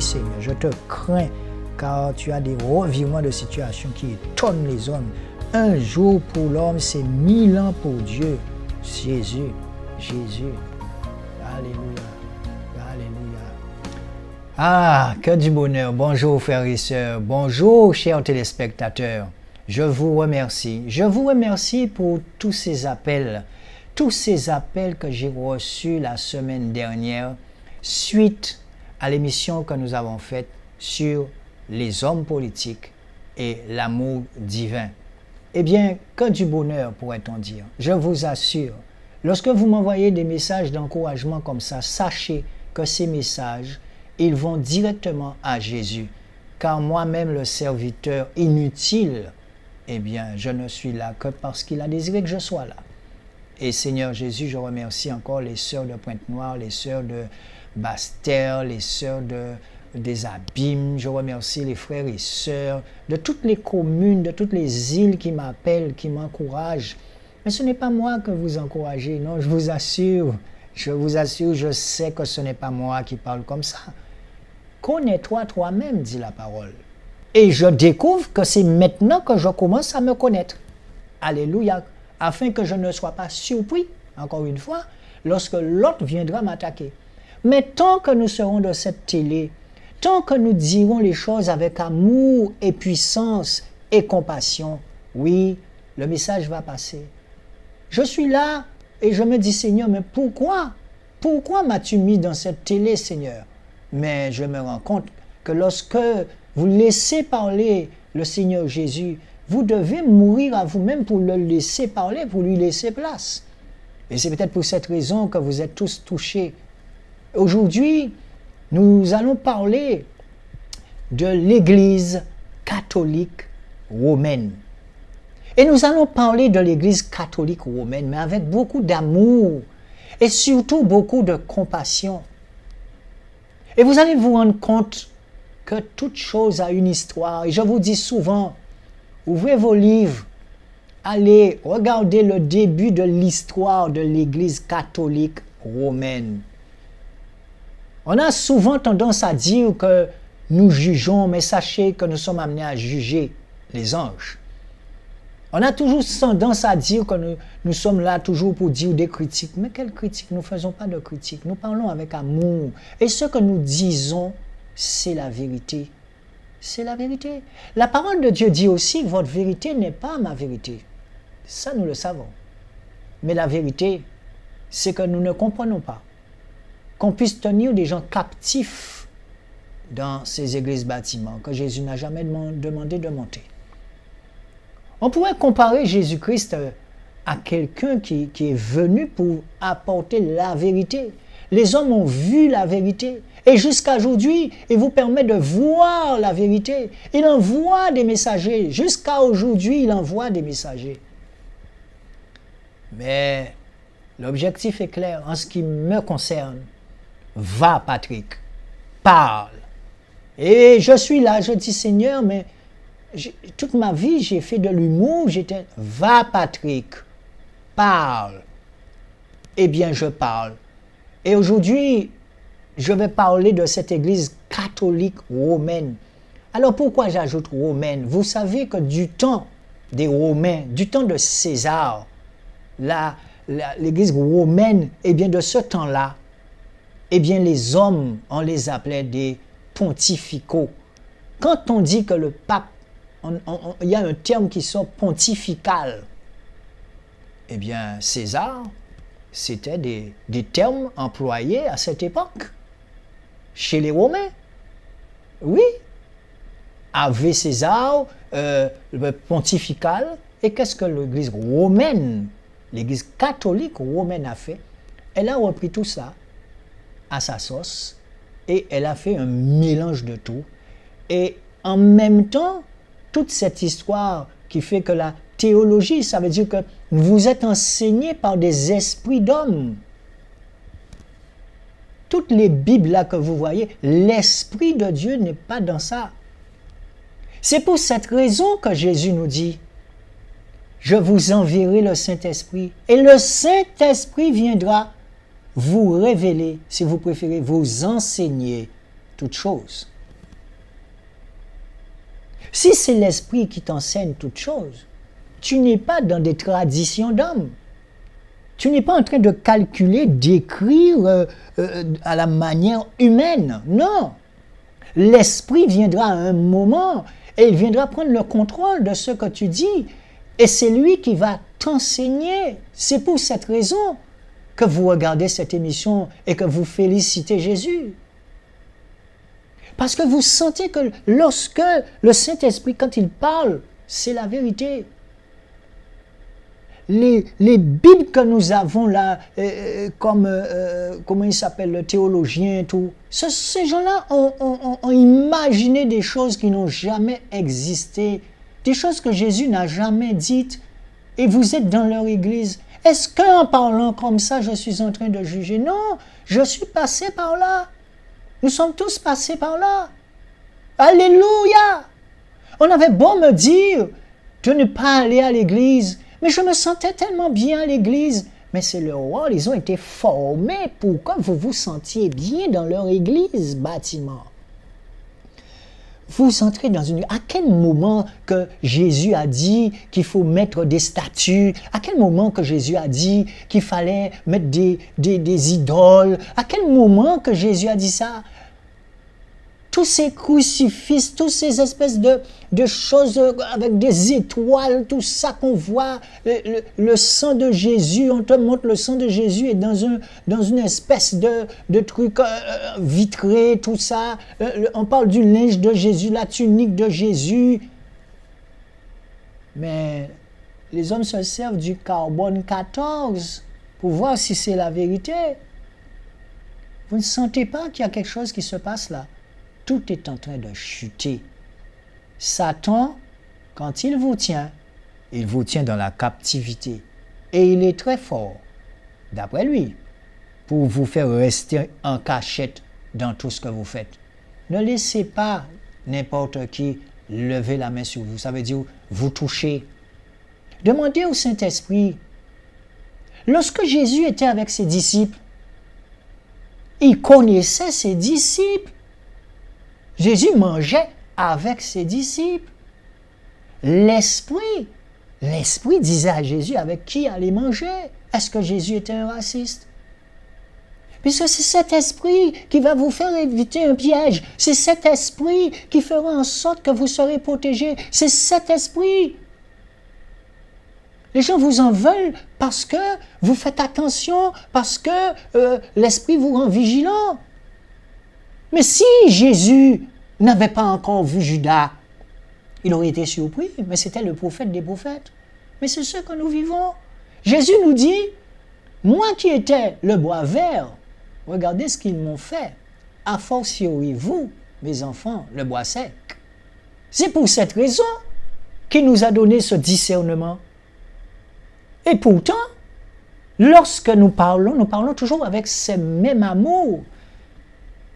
Seigneur, je te crains, car tu as des revirements de situation qui étonnent les hommes. Un jour pour l'homme, c'est 1000 ans pour Dieu. Jésus, Jésus. Alléluia, alléluia. Ah, que du bonheur. Bonjour frères et sœurs, bonjour chers téléspectateurs. Je vous remercie. Je vous remercie pour tous ces appels que j'ai reçus la semaine dernière suite à l'émission que nous avons faite sur les hommes politiques et l'amour divin. Eh bien, que du bonheur pourrait-on dire. Je vous assure, lorsque vous m'envoyez des messages d'encouragement comme ça, sachez que ces messages, ils vont directement à Jésus. Car moi-même, le serviteur inutile, eh bien, je ne suis là que parce qu'il a désiré que je sois là. Et Seigneur Jésus, je remercie encore les sœurs de Pointe-Noire, les sœurs de Basse-Terre, les sœurs des Abîmes. Je remercie les frères et sœurs de toutes les communes, de toutes les îles qui m'appellent, qui m'encouragent. Mais ce n'est pas moi que vous encouragez, non, je vous assure, je sais que ce n'est pas moi qui parle comme ça. Connais-toi toi-même, dit la parole. Et je découvre que c'est maintenant que je commence à me connaître. Alléluia. Afin que je ne sois pas surpris, encore une fois, lorsque l'autre viendra m'attaquer. Mais tant que nous serons de cette télé, tant que nous dirons les choses avec amour et puissance et compassion, oui, le message va passer. Je suis là et je me dis, Seigneur, mais pourquoi? Pourquoi m'as-tu mis dans cette télé, Seigneur? Mais je me rends compte que lorsque vous laissez parler le Seigneur Jésus, vous devez mourir à vous-même pour le laisser parler, pour lui laisser place. Et c'est peut-être pour cette raison que vous êtes tous touchés. Aujourd'hui, nous allons parler de l'Église catholique romaine. Et nous allons parler de l'Église catholique romaine, mais avec beaucoup d'amour et surtout beaucoup de compassion. Et vous allez vous rendre compte que toute chose a une histoire. Et je vous dis souvent, ouvrez vos livres, allez regarder le début de l'histoire de l'Église catholique romaine. On a souvent tendance à dire que nous jugeons, mais sachez que nous sommes amenés à juger les anges. On a toujours tendance à dire que nous sommes là toujours pour dire des critiques. Mais quelles critiques? Nous ne faisons pas de critiques. Nous parlons avec amour. Et ce que nous disons, c'est la vérité. C'est la vérité. La parole de Dieu dit aussi, votre vérité n'est pas ma vérité. Ça, nous le savons. Mais la vérité, c'est que nous ne comprenons pas qu'on puisse tenir des gens captifs dans ces églises bâtiments que Jésus n'a jamais demandé de monter. On pourrait comparer Jésus-Christ à quelqu'un qui est venu pour apporter la vérité. Les hommes ont vu la vérité. Et jusqu'à aujourd'hui, il vous permet de voir la vérité. Il envoie des messagers. Jusqu'à aujourd'hui, il envoie des messagers. Mais l'objectif est clair. En ce qui me concerne, va Patrick, parle. Et je suis là, je dis Seigneur, mais toute ma vie, j'ai fait de l'humour. Va Patrick, parle. Eh bien, je parle. Et aujourd'hui, je vais parler de cette église catholique romaine. Alors pourquoi j'ajoute romaine? Vous savez que du temps des Romains, du temps de César, l'église romaine, eh bien de ce temps-là, eh bien les hommes, on les appelait des pontificaux. Quand on dit que le pape, il y a un terme qui sort pontifical, eh bien César, c'était des termes employés à cette époque, chez les Romains. Oui. Ave César, le pontifical. Et qu'est-ce que l'église romaine, l'église catholique romaine a fait? Elle a repris tout ça à sa sauce et elle a fait un mélange de tout. Et en même temps, toute cette histoire qui fait que la théologie, ça veut dire que vous êtes enseigné par des esprits d'hommes. Toutes les Bibles là que vous voyez, l'Esprit de Dieu n'est pas dans ça. C'est pour cette raison que Jésus nous dit, je vous enverrai le Saint-Esprit. Et le Saint-Esprit viendra vous révéler, si vous préférez, vous enseigner toutes choses. Si c'est l'Esprit qui t'enseigne toutes choses, tu n'es pas dans des traditions d'hommes. Tu n'es pas en train de calculer, d'écrire à la manière humaine. Non. L'Esprit viendra à un moment et il viendra prendre le contrôle de ce que tu dis. Et c'est lui qui va t'enseigner. C'est pour cette raison que vous regardez cette émission et que vous félicitez Jésus. Parce que vous sentez que lorsque le Saint-Esprit, quand il parle, c'est la vérité. Les Bibles que nous avons là, comme, comment il s'appelle, le théologien et tout, ces gens-là ont imaginé des choses qui n'ont jamais existé, des choses que Jésus n'a jamais dites, et vous êtes dans leur église. Est-ce qu'en parlant comme ça, je suis en train de juger? Non, je suis passé par là. Nous sommes tous passés par là. Alléluia! On avait beau me dire de ne pas aller à l'église, mais je me sentais tellement bien à l'église. Mais c'est leur rôle, ils ont été formés pour que vous vous sentiez bien dans leur église, bâtiment. Vous entrez dans une... À quel moment que Jésus a dit qu'il faut mettre des statues? À quel moment que Jésus a dit qu'il fallait mettre des idoles? À quel moment que Jésus a dit ça? Tous ces crucifix, toutes ces espèces de choses avec des étoiles, tout ça qu'on voit, le sang de Jésus, on te montre le sang de Jésus est dans une espèce de truc vitré, tout ça. On parle du linge de Jésus, la tunique de Jésus. Mais les hommes se servent du carbone 14 pour voir si c'est la vérité. Vous ne sentez pas qu'il y a quelque chose qui se passe là? Tout est en train de chuter. Satan, quand il vous tient dans la captivité. Et il est très fort, d'après lui, pour vous faire rester en cachette dans tout ce que vous faites. Ne laissez pas n'importe qui lever la main sur vous. Ça veut dire vous toucher. Demandez au Saint-Esprit. Lorsque Jésus était avec ses disciples, il connaissait ses disciples. Jésus mangeait avec ses disciples. L'Esprit disait à Jésus avec qui aller manger. Est-ce que Jésus était un raciste? Puisque c'est cet esprit qui va vous faire éviter un piège. C'est cet esprit qui fera en sorte que vous serez protégés. C'est cet esprit. Les gens vous en veulent parce que vous faites attention, parce que l'esprit vous rend vigilant. Mais si Jésus n'avait pas encore vu Judas, il aurait été surpris, mais c'était le prophète des prophètes. Mais c'est ce que nous vivons. Jésus nous dit, moi qui étais le bois vert, regardez ce qu'ils m'ont fait. A fortiori, vous, mes enfants, le bois sec. C'est pour cette raison qu'il nous a donné ce discernement. Et pourtant, lorsque nous parlons toujours avec ce même amour.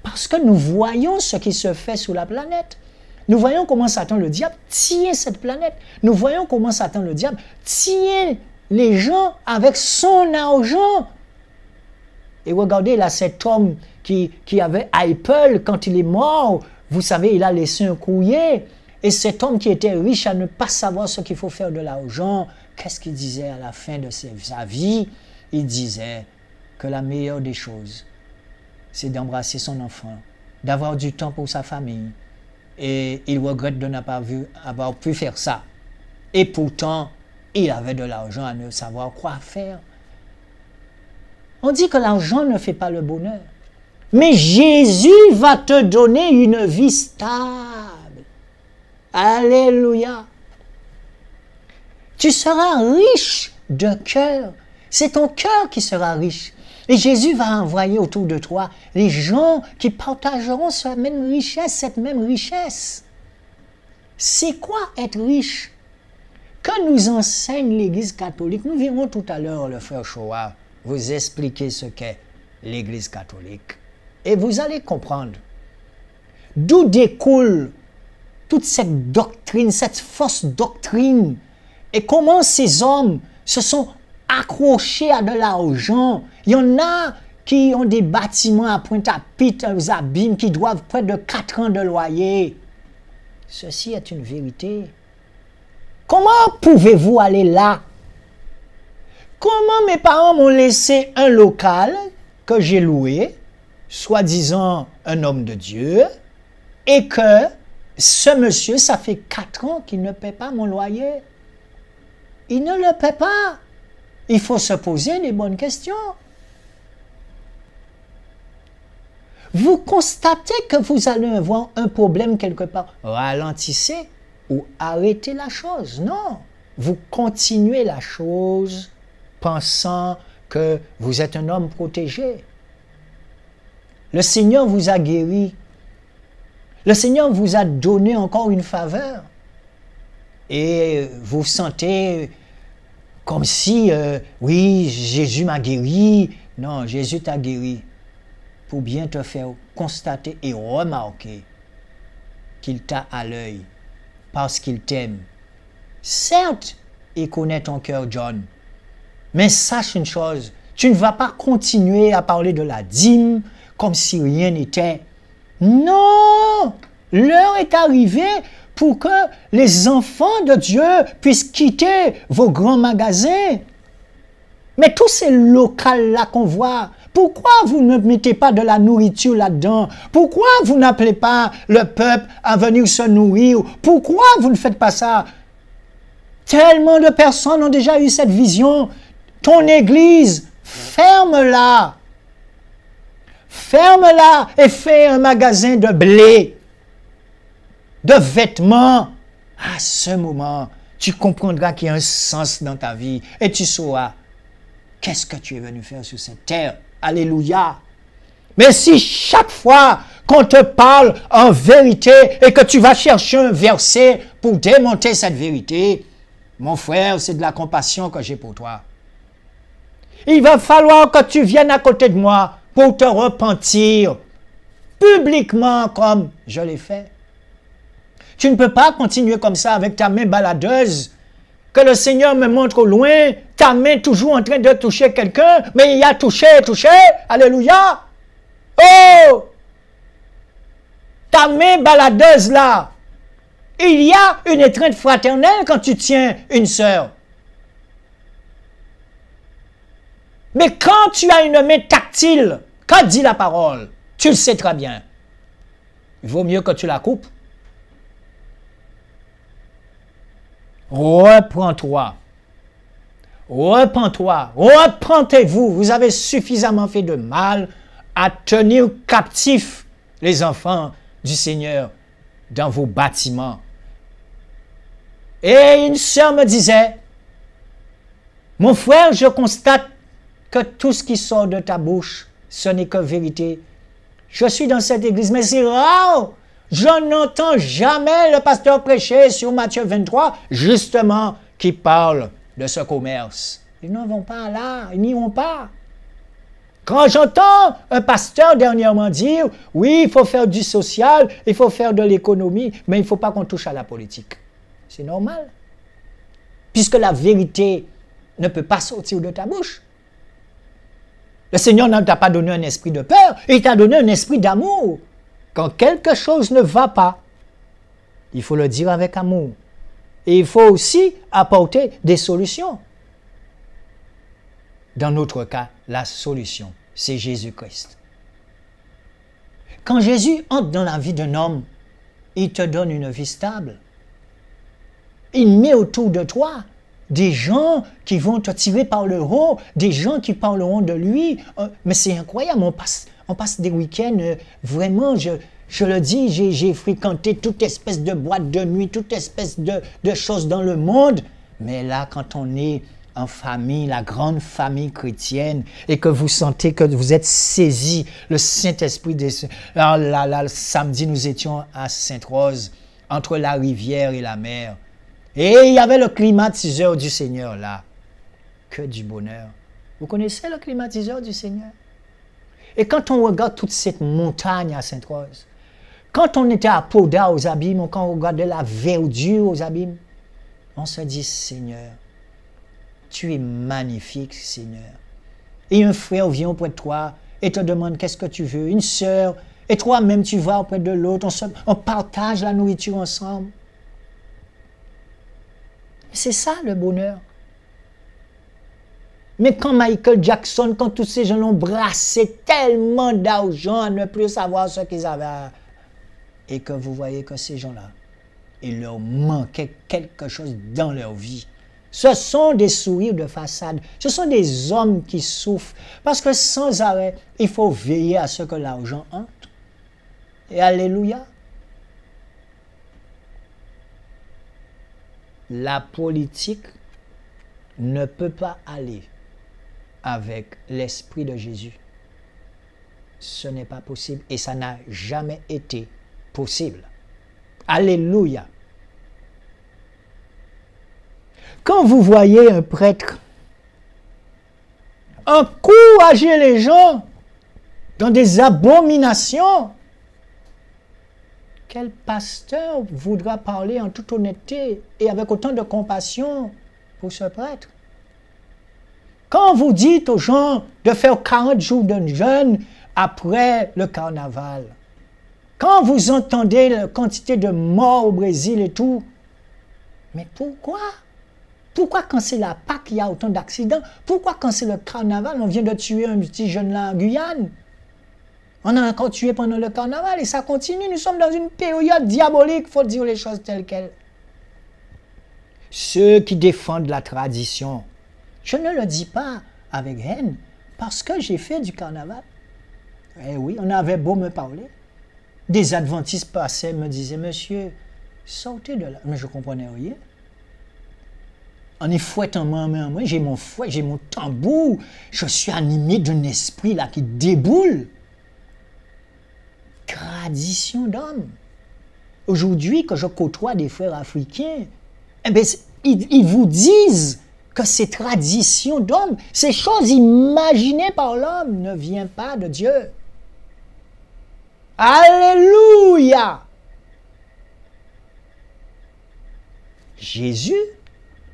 Parce que nous voyons ce qui se fait sur la planète. Nous voyons comment Satan le diable tient cette planète. Nous voyons comment Satan le diable tient les gens avec son argent. Et regardez là, cet homme qui avait Apple, quand il est mort, vous savez, il a laissé un courrier. Et cet homme qui était riche à ne pas savoir ce qu'il faut faire de l'argent, qu'est-ce qu'il disait à la fin de sa vie? Il disait que la meilleure des choses, c'est d'embrasser son enfant, d'avoir du temps pour sa famille. Et il regrette de ne pas avoir pu faire ça. Et pourtant, il avait de l'argent à ne savoir quoi faire. On dit que l'argent ne fait pas le bonheur. Mais Jésus va te donner une vie stable. Alléluia. Tu seras riche de cœur. C'est ton cœur qui sera riche. Et Jésus va envoyer autour de toi les gens qui partageront cette même richesse. C'est quoi être riche? Que nous enseigne l'Église catholique? Nous verrons tout à l'heure le frère Shoah vous expliquer ce qu'est l'Église catholique. Et vous allez comprendre d'où découle toute cette doctrine, cette fausse doctrine. Et comment ces hommes se sont accrochés à de l'argent. Il y en a qui ont des bâtiments à Pointe-à-Pitre, aux Abîmes, qui doivent près de 4 ans de loyer. Ceci est une vérité. Comment pouvez-vous aller là? Comment mes parents m'ont laissé un local que j'ai loué, soi-disant un homme de Dieu, et que ce monsieur, ça fait 4 ans qu'il ne paie pas mon loyer. Il ne le paie pas. Il faut se poser les bonnes questions. Vous constatez que vous allez avoir un problème quelque part. Ralentissez ou arrêtez la chose. Non. Vous continuez la chose pensant que vous êtes un homme protégé. Le Seigneur vous a guéri. Le Seigneur vous a donné encore une faveur. Et vous sentez comme si, oui, Jésus m'a guéri. Non, Jésus t'a guéri pour bien te faire constater et remarquer qu'il t'a à l'œil parce qu'il t'aime. Certes, il connaît ton cœur, John, mais sache une chose, tu ne vas pas continuer à parler de la dîme comme si rien n'était. Non! L'heure est arrivée pour que les enfants de Dieu puissent quitter vos grands magasins. Mais tous ces locaux-là qu'on voit, pourquoi vous ne mettez pas de la nourriture là-dedans? Pourquoi vous n'appelez pas le peuple à venir se nourrir? Pourquoi vous ne faites pas ça? Tellement de personnes ont déjà eu cette vision. Ton église, ferme-la. Ferme-la et fais un magasin de blé, de vêtements. À ce moment, tu comprendras qu'il y a un sens dans ta vie et tu sauras qu'est-ce que tu es venu faire sur cette terre. Alléluia. Mais si chaque fois qu'on te parle en vérité et que tu vas chercher un verset pour démonter cette vérité, mon frère, c'est de la compassion que j'ai pour toi. Il va falloir que tu viennes à côté de moi pour te repentir publiquement comme je l'ai fait. Tu ne peux pas continuer comme ça avec ta main baladeuse, que le Seigneur me montre au loin, ta main toujours en train de toucher quelqu'un, mais il y a touché, alléluia. Oh! Ta main baladeuse là, il y a une étreinte fraternelle quand tu tiens une sœur. Mais quand tu as une main tactile, quand dit la parole, tu le sais très bien. Il vaut mieux que tu la coupes. Reprends-toi. Repens-toi. Repentez-vous. Vous avez suffisamment fait de mal à tenir captifs les enfants du Seigneur dans vos bâtiments. Et une sœur me disait, mon frère, je constate que tout ce qui sort de ta bouche, ce n'est que vérité. Je suis dans cette église, mais c'est rare. Je n'entends jamais le pasteur prêcher sur Matthieu 23, justement, qui parle de ce commerce. Ils n'en vont pas là, ils n'y vont pas. Quand j'entends un pasteur dernièrement dire, oui, il faut faire du social, il faut faire de l'économie, mais il ne faut pas qu'on touche à la politique. C'est normal. Puisque la vérité ne peut pas sortir de ta bouche. Le Seigneur ne t'a pas donné un esprit de peur, il t'a donné un esprit d'amour. Quand quelque chose ne va pas, il faut le dire avec amour. Et il faut aussi apporter des solutions. Dans notre cas, la solution, c'est Jésus-Christ. Quand Jésus entre dans la vie d'un homme, il te donne une vie stable. Il met autour de toi des gens qui vont te tirer par le haut, des gens qui parleront de lui. Mais c'est incroyable, on passe des week-ends, vraiment, je le dis, j'ai fréquenté toute espèce de boîte de nuit, toute espèce de choses dans le monde. Mais là, quand on est en famille, la grande famille chrétienne, et que vous sentez que vous êtes saisis, le Saint-Esprit, le samedi, nous étions à Sainte-Rose, entre la rivière et la mer. Et il y avait le climatiseur du Seigneur là. Que du bonheur. Vous connaissez le climatiseur du Seigneur? Et quand on regarde toute cette montagne à Sainte-Rose, quand on était à Poda aux abîmes, quand on regardait la verdure aux abîmes, on se dit, Seigneur, tu es magnifique, Seigneur. Et un frère vient auprès de toi et te demande qu'est-ce que tu veux. Une sœur Et toi-même, tu vas auprès de l'autre, on partage la nourriture ensemble. C'est ça le bonheur. Mais quand Michael Jackson, quand tous ces gens ont brassé tellement d'argent à ne plus savoir ce qu'ils avaient, et que vous voyez que ces gens-là, il leur manquait quelque chose dans leur vie. Ce sont des sourires de façade. Ce sont des hommes qui souffrent. Parce que sans arrêt, il faut veiller à ce que l'argent entre. Et alléluia. La politique ne peut pas aller avec l'esprit de Jésus. Ce n'est pas possible et ça n'a jamais été possible. Alléluia. Quand vous voyez un prêtre encourager les gens dans des abominations, quel pasteur voudra parler en toute honnêteté et avec autant de compassion pour ce prêtre? Quand vous dites aux gens de faire 40 jours de jeûne après le carnaval, quand vous entendez la quantité de morts au Brésil et tout, mais pourquoi? Pourquoi quand c'est la Pâque, il y a autant d'accidents? Pourquoi quand c'est le carnaval, on vient de tuer un petit jeune là en Guyane? On a encore tué pendant le carnaval et ça continue. Nous sommes dans une période diabolique, il faut dire les choses telles quelles. Ceux qui défendent la tradition, je ne le dis pas avec haine, parce que j'ai fait du carnaval. Eh oui, on avait beau me parler. Des adventistes passaient, me disaient, monsieur, sortez de là. Mais je ne comprenais rien. On est fouettant moi, j'ai mon fouet, j'ai mon tambour. Je suis animé d'un esprit là qui déboule. Tradition d'homme. Aujourd'hui, quand je côtoie des frères africains, eh bien, ils vous disent que ces traditions d'homme, ces choses imaginées par l'homme ne viennent pas de Dieu. Alléluia! Jésus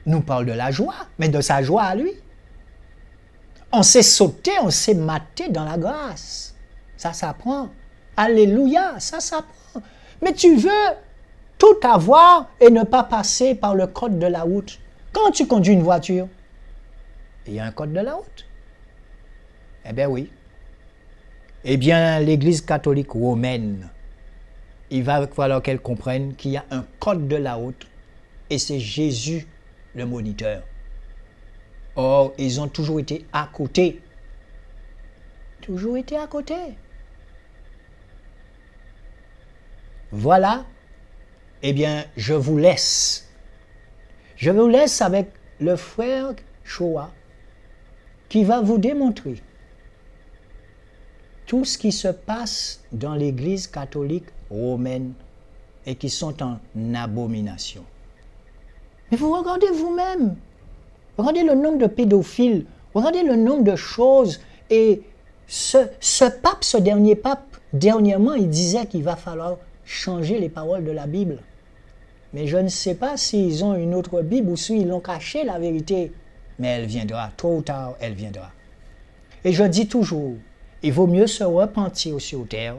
nous parle de la joie, mais de sa joie à lui. On s'est sauté, on s'est maté dans la grâce. Ça s'apprend. Alléluia, ça s'apprend. Mais tu veux tout avoir et ne pas passer par le code de la route. Quand tu conduis une voiture, il y a un code de la route. Eh bien oui. Eh bien, l'Église catholique romaine, il va falloir qu'elle comprenne qu'il y a un code de la route et c'est Jésus le moniteur. Or, ils ont toujours été à côté. Toujours été à côté. Voilà. Eh bien, je vous laisse. Je vous laisse avec le frère Shoah qui va vous démontrer tout ce qui se passe dans l'Église catholique romaine et qui sont en abomination. Mais vous regardez vous-même, regardez le nombre de pédophiles, regardez le nombre de choses. Et ce pape, ce dernier pape, dernièrement, il disait qu'il va falloir changer les paroles de la Bible. Mais je ne sais pas s'ils ont une autre Bible ou s'ils ont caché la vérité. Mais elle viendra, tôt ou tard, elle viendra. Et je dis toujours, il vaut mieux se repentir sur terre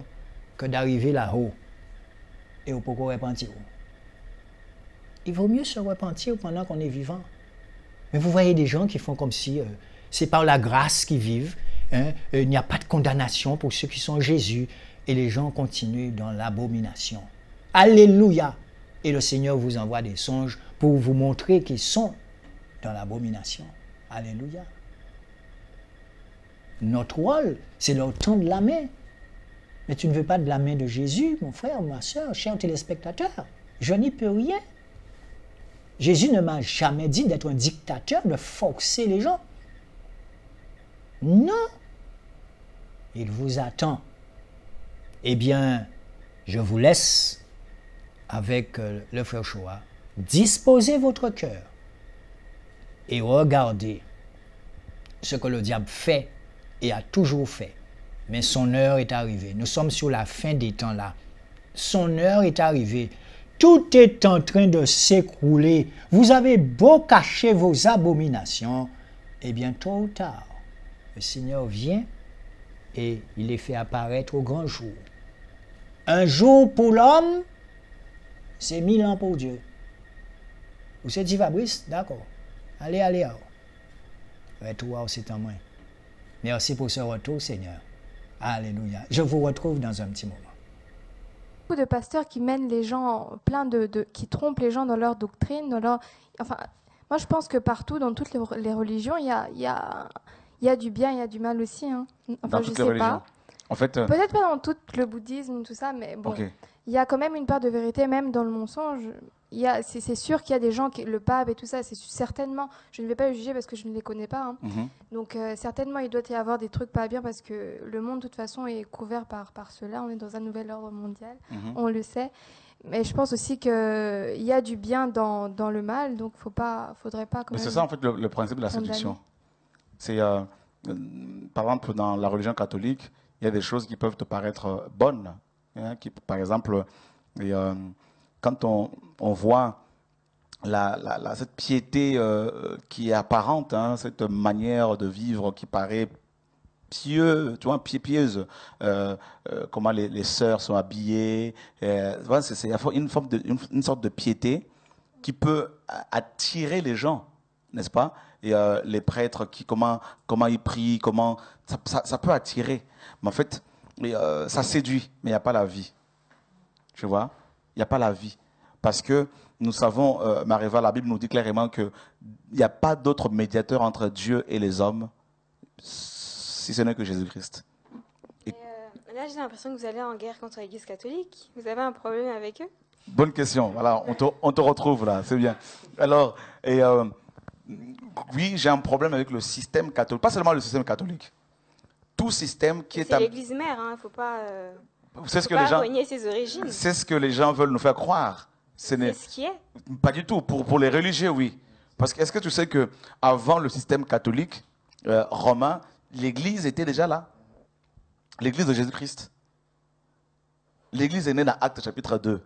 que d'arriver là-haut et au pourquoi repentir. Il vaut mieux se repentir pendant qu'on est vivant. Mais vous voyez des gens qui font comme si c'est par la grâce qu'ils vivent. Hein, il n'y a pas de condamnation pour ceux qui sont en Jésus. Et les gens continuent dans l'abomination. Alléluia! Et le Seigneur vous envoie des songes pour vous montrer qu'ils sont dans l'abomination. Alléluia! Notre rôle, c'est leur tendre la main. Mais tu ne veux pas de la main de Jésus, mon frère, ma soeur, cher téléspectateur. Je n'y peux rien. Jésus ne m'a jamais dit d'être un dictateur, de forcer les gens. Non. Il vous attend. Eh bien, je vous laisse avec le frère Shoah. Disposez votre cœur et regardez ce que le diable fait et a toujours fait. Mais son heure est arrivée. Nous sommes sur la fin des temps là. Son heure est arrivée. Tout est en train de s'écrouler. Vous avez beau cacher vos abominations, et bien tôt ou tard, le Seigneur vient et il les fait apparaître au grand jour. Un jour pour l'homme, c'est 1000 ans pour Dieu. Vous c'est dit Fabrice? D'accord. Allez, allez. Toi, c'est en moi. Merci pour ce retour, Seigneur. Alléluia. Je vous retrouve dans un petit moment. Beaucoup de pasteurs qui mènent les gens, qui trompent les gens dans leur doctrine, enfin, moi je pense que partout, dans toutes les religions, il y a du bien, il y a du mal aussi. Hein. Enfin, Dans je toutes les sais religions. pas. En fait, Peut-être pas dans tout le bouddhisme, tout ça, mais bon, ok. il y a quand même une part de vérité, même dans le mensonge. C'est sûr qu'il y a des gens, le pape et tout ça, c'est certainement, je ne vais pas le juger parce que je ne les connais pas. Hein. Mhm. Donc certainement, il doit y avoir des trucs pas bien parce que le monde, de toute façon, est couvert par cela. On est dans un nouvel ordre mondial, on le sait. Mais je pense aussi qu'il y a du bien dans le mal, donc faudrait pas quand Mais même c'est ça en fait le principe de la condamner. séduction. C'est par exemple dans la religion catholique, il y a des choses qui peuvent te paraître bonnes. Hein, par exemple, quand on voit cette piété qui est apparente, hein, cette manière de vivre qui paraît pieux, tu vois, pieuse, comment les sœurs sont habillées, voilà, c'est une sorte de piété qui peut attirer les gens, n'est-ce pas? Et les prêtres, comment ils prient, ça peut attirer. Mais en fait, ça séduit, mais il n'y a pas la vie. Tu vois? Il n'y a pas la vie. Parce que nous savons, Mariva, la Bible nous dit clairement qu'il n'y a pas d'autre médiateur entre Dieu et les hommes, si ce n'est que Jésus-Christ. Là, j'ai l'impression que vous allez en guerre contre l'Église catholique. Vous avez un problème avec eux? Bonne question. Voilà, on te retrouve là, c'est bien. Alors, oui, j'ai un problème avec le système catholique. Pas seulement le système catholique. Tout système qui est... C'est l'Église mère, hein. Il ne faut pas, renier ses origines. C'est ce que les gens veulent nous faire croire. C'est ce qui est. Pas du tout. Pour les religieux, oui. Parce que est-ce que tu sais que avant le système catholique romain, l'Église était déjà là? L'Église de Jésus-Christ. L'Église est née dans Actes chapitre 2.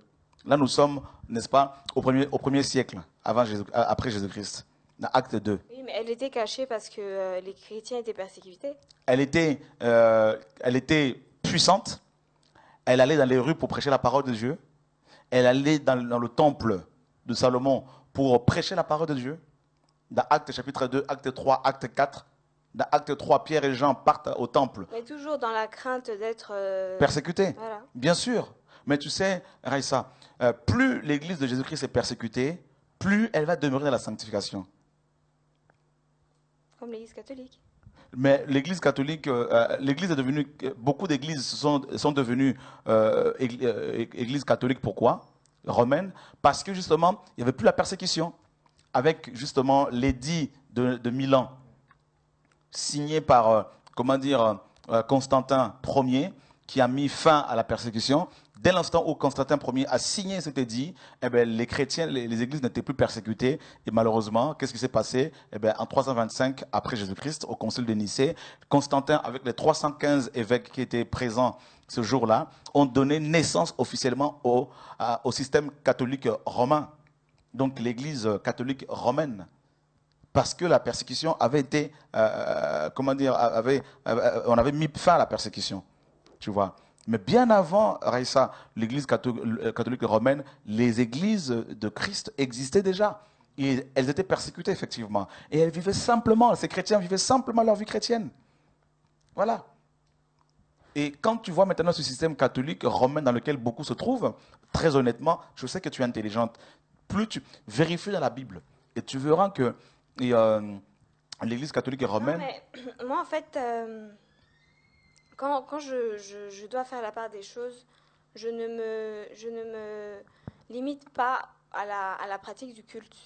Là, nous sommes, n'est-ce pas, au premier siècle, après Jésus-Christ, dans Acte 2. Oui, mais elle était cachée parce que les chrétiens étaient persécutés. Elle était puissante. Elle allait dans les rues pour prêcher la parole de Dieu. Elle allait dans le temple de Salomon pour prêcher la parole de Dieu. Dans Acte chapitre 2, Acte 3, Acte 4. Dans Acte 3, Pierre et Jean partent au temple. Mais toujours dans la crainte d'être... persécutés. Voilà. Bien sûr. Mais tu sais, Raïssa, plus l'Église de Jésus-Christ est persécutée, plus elle va demeurer dans la sanctification. Comme l'Église catholique. Mais l'Église catholique, l'Église est devenue, beaucoup d'églises sont devenues églises catholiques. Pourquoi? Romaines. Parce que justement, il n'y avait plus la persécution. Avec justement l'édit de Milan, signé par, Constantin Ier, qui a mis fin à la persécution. Dès l'instant où Constantin Ier a signé cet édit, les chrétiens, les églises n'étaient plus persécutées. Et malheureusement, qu'est-ce qui s'est passé? En 325 après Jésus-Christ, au concile de Nicée, Constantin, avec les 315 évêques qui étaient présents ce jour-là, ont donné naissance officiellement au système catholique romain. Donc l'église catholique romaine. Parce que la persécution avait été, on avait mis fin à la persécution. Tu vois. Mais bien avant, Raïssa, l'église catholique romaine, les églises de Christ existaient déjà. Et elles étaient persécutées, effectivement. Et elles vivaient simplement, ces chrétiens vivaient simplement leur vie chrétienne. Voilà. Et quand tu vois maintenant ce système catholique romain dans lequel beaucoup se trouvent, très honnêtement, je sais que tu es intelligente. Plus tu vérifies dans la Bible, et tu verras que l'église catholique romaine... Non, mais moi, en fait... Quand je dois faire la part des choses, je ne me limite pas à la pratique du culte.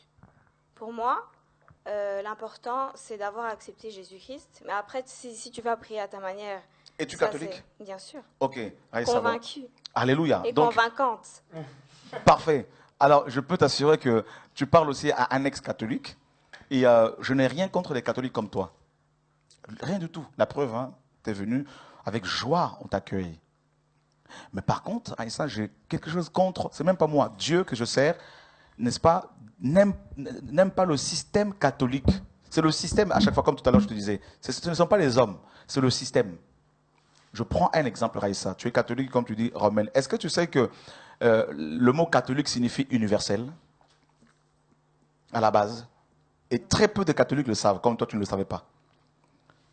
Pour moi, l'important, c'est d'avoir accepté Jésus-Christ. Mais après, si tu vas prier à ta manière... Es-tu catholique? Bien sûr. Ok. Convaincue. Alléluia. Et donc, convaincante. Parfait. Alors, je peux t'assurer que tu parles aussi à un ex-catholique. Et je n'ai rien contre les catholiques comme toi. Rien du tout. La preuve, hein, tu es venu... Avec joie, on t'accueille. Mais par contre, Aïssa, j'ai quelque chose contre, c'est même pas moi, Dieu que je sers, n'est-ce pas, n'aime pas le système catholique. C'est le système, à chaque fois, comme tout à l'heure je te disais, ce ne sont pas les hommes, c'est le système. Je prends un exemple, Raïssa. Tu es catholique, comme tu dis, romaine. Est-ce que tu sais que le mot catholique signifie universel à la base? Et très peu de catholiques le savent, comme toi tu ne le savais pas.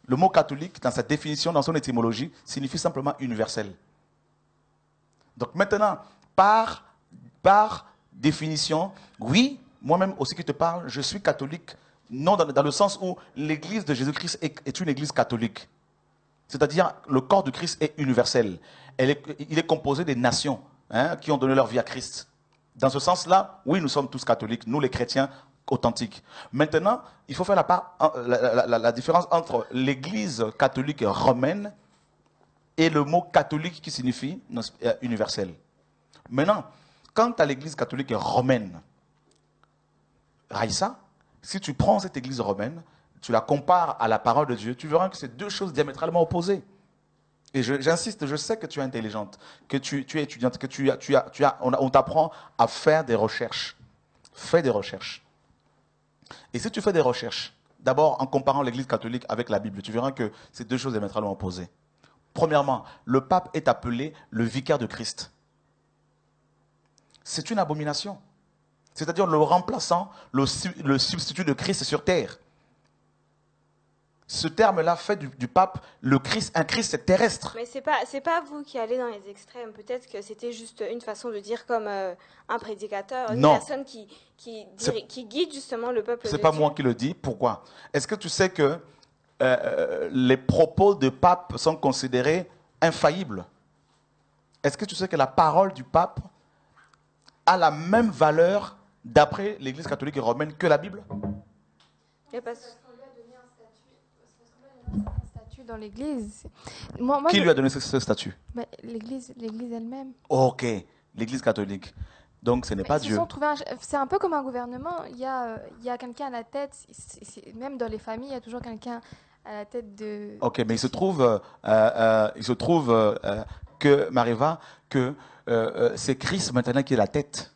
Le mot catholique, dans sa définition, dans son étymologie, signifie simplement universel. Donc maintenant, par définition, oui, moi-même aussi qui te parle, je suis catholique, non dans le sens où l'église de Jésus-Christ est une église catholique. C'est-à-dire, le corps de Christ est universel. Il est composé des nations qui ont donné leur vie à Christ. Dans ce sens-là, oui, nous sommes tous catholiques, nous les chrétiens authentiques. Maintenant, il faut faire la différence entre l'église catholique romaine et le mot catholique qui signifie universel. Maintenant, quant à l'église catholique romaine, Raïssa, si tu prends cette église romaine, tu la compares à la parole de Dieu, tu verras que c'est deux choses diamétralement opposées. Et j'insiste, je sais que tu es intelligente, que tu es étudiante, que on t'apprend à faire des recherches. Fais des recherches. Et si tu fais des recherches, d'abord en comparant l'église catholique avec la Bible, tu verras que c'est deux choses diamétralement opposées. Premièrement, le pape est appelé le vicaire de Christ. C'est une abomination. C'est-à-dire le remplaçant, le substitut de Christ sur terre. Ce terme-là fait du pape un Christ terrestre. Mais c'est pas vous qui allez dans les extrêmes. Peut-être que c'était juste une façon de dire comme un prédicateur, une personne qui guide justement le peuple de Dieu. C'est pas moi qui le dis. Pourquoi? Est-ce que tu sais que les propos de pape sont considérés infaillibles? Est-ce que tu sais que la parole du pape a la même valeur d'après l'Église catholique et romaine que la Bible? Dans l'église. Qui lui a donné ce statut? L'église elle-même. Ok, l'église catholique. Donc ce n'est pas Dieu. C'est un peu comme un gouvernement. Il y a quelqu'un à la tête. Même dans les familles, il y a toujours quelqu'un à la tête de... Ok, mais il se trouve que, Mariva, que c'est Christ maintenant qui est la tête.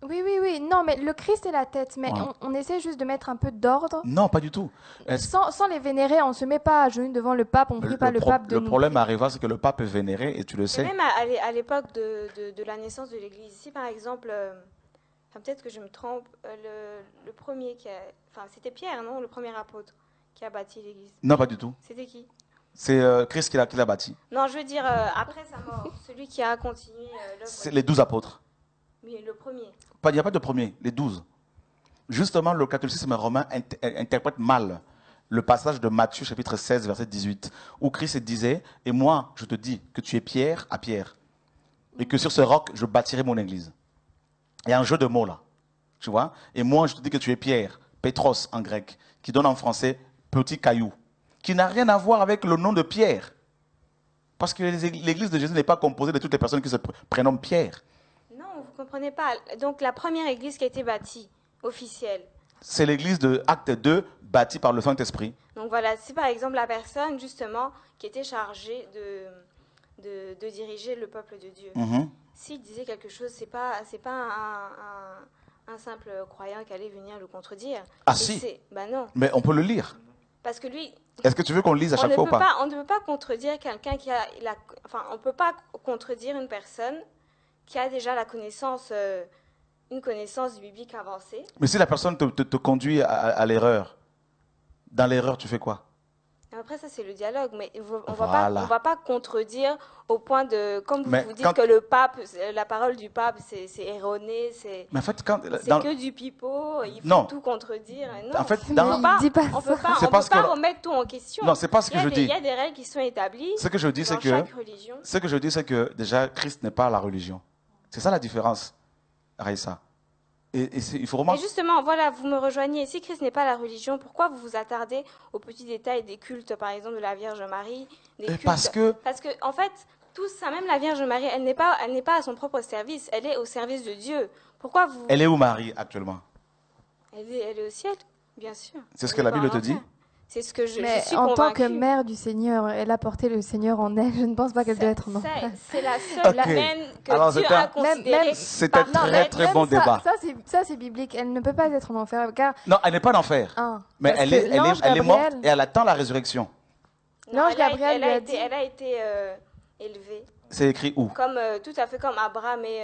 Oui. Non, mais le Christ est la tête. Mais on essaie juste de mettre un peu d'ordre. Non, pas du tout. Sans les vénérer, on ne se met pas à genoux devant le pape, on ne prie pas le pape de nous. Le problème, Mariva, c'est que le pape est vénéré et tu le sais. Et même à l'époque de la naissance de l'Église, ici par exemple, peut-être que je me trompe, le premier c'était Pierre, non? Le premier apôtre qui a bâti l'Église. Non, pas du tout. C'était qui? C'est Christ qui l'a bâti. Non, je veux dire, après sa mort, celui qui a continué l'œuvre. C'est les 12 apôtres. Oui, le premier. Il n'y a pas de premier, les 12. Justement, le catholicisme romain interprète mal le passage de Matthieu chapitre 16, verset 18, où Christ disait, « Et moi, je te dis que tu es pierre à pierre, et que sur ce roc, je bâtirai mon église. » Il y a un jeu de mots là, tu vois. Et moi, je te dis que tu es pierre, Pétros en grec, qui donne en français « petit caillou », qui n'a rien à voir avec le nom de Pierre. Parce que l'église de Jésus n'est pas composée de toutes les personnes qui se prénomment Pierre. Vous ne comprenez pas. Donc, la première église qui a été bâtie, officielle. C'est l'église de Acte 2, bâtie par le Saint-Esprit. Donc, voilà, c'est par exemple la personne, justement, qui était chargée de diriger le peuple de Dieu. S'il disait quelque chose, c'est pas un simple croyant qui allait venir le contredire. Ah si. Non. Mais on peut le lire. Parce que lui... Est-ce que tu veux qu'on le lise à chaque fois ou pas? On ne peut pas contredire quelqu'un qui a... on ne peut pas contredire une personne qui a déjà une connaissance biblique avancée. Mais si la personne te conduit à l'erreur, dans l'erreur, tu fais quoi? Après, ça, c'est le dialogue. Mais on ne va pas contredire au point de... Comme vous dites que le pape, la parole du pape, c'est erroné, c'est que du pipeau, il faut tout contredire. Non, en fait, on ne peut pas remettre tout en question. Non, c'est pas ce que je dis. Il y a des règles qui sont établies ce que je dis, dans chaque religion. Ce que je dis, c'est que déjà, Christ n'est pas la religion. C'est ça la différence, Raïssa. Et il faut Et justement, voilà, vous me rejoignez. Si Christ n'est pas la religion, pourquoi vous vous attardez aux petits détails des cultes, par exemple, de la Vierge Marie, des cultes? Parce que, en fait, tout ça, même la Vierge Marie, elle n'est pas à son propre service, elle est au service de Dieu. Pourquoi vous... Elle est où, Marie, actuellement? Elle est au ciel, bien sûr. C'est ce que la Bible te dit? C'est ce que je suis convaincue. En tant que mère du Seigneur, elle a porté le Seigneur en elle. Je ne pense pas qu'elle doit être en enfer. C'est la seule reine que Dieu a considérée. C'était un très bon débat. Ça, c'est biblique. Elle ne peut pas être en enfer. Car... Non, elle n'est pas en enfer. Mais elle est morte et elle attend la résurrection. L'ange Gabriel elle a été élevé. C'est écrit où? Comme, tout à fait comme Abraham et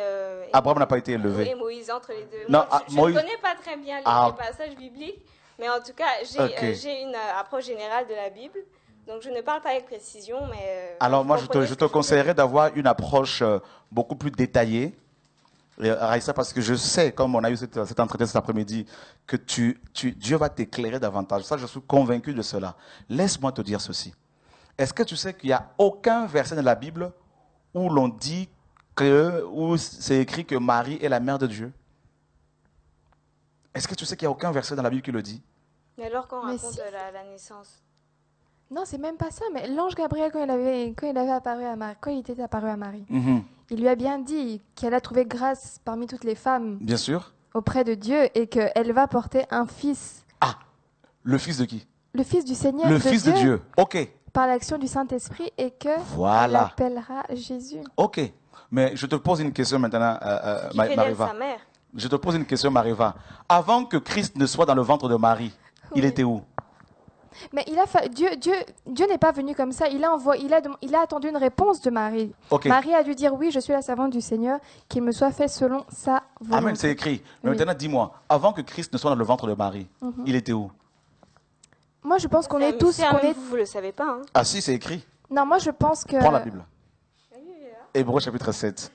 Abraham n'a pas été élevé. Et Moïse, entre les deux. Non, Moi, je Moïse... ne connais pas très bien les passages bibliques, mais en tout cas, j'ai une approche générale de la Bible. Donc, je ne parle pas avec précision, mais... Alors, moi, je te conseillerais d'avoir une approche beaucoup plus détaillée, Raïssa, parce que je sais, comme on a eu cet entretien cet après-midi, que Dieu va t'éclairer davantage. Ça, je suis convaincu de cela. Laisse-moi te dire ceci. Est-ce que tu sais qu'il n'y a aucun verset dans la Bible où l'on dit où c'est écrit que Marie est la mère de Dieu? Est-ce que tu sais qu'il n'y a aucun verset dans la Bible qui le dit? Mais alors, quand on raconte la naissance? Non, c'est même pas ça. Mais l'ange Gabriel, quand il avait apparu à Marie, quand il était apparu à Marie, il lui a bien dit qu'elle a trouvé grâce parmi toutes les femmes. Bien sûr. Auprès de Dieu et qu'elle va porter un fils. Ah, le fils de qui? Le fils du Seigneur. Le fils de Dieu. Ok. Par l'action du Saint-Esprit et que voilà. elle appellera Jésus. Ok. Mais je te pose une question maintenant, Mariva. Sa mère. Je te pose une question, Mariva. Avant que Christ ne soit dans le ventre de Marie, il était où? Mais Dieu n'est pas venu comme ça. Il a attendu une réponse de Marie. Okay. Marie a dû dire oui, je suis la servante du Seigneur, qu'il me soit fait selon sa volonté. Amen, c'est écrit. Mais maintenant, dis-moi, avant que Christ ne soit dans le ventre de Marie, il était où? Moi, je pense qu'on est tous... Vous ne le savez pas. Hein. Ah si, c'est écrit. Non, moi, je pense que... Prends la Bible. Hébreux chapitre 7.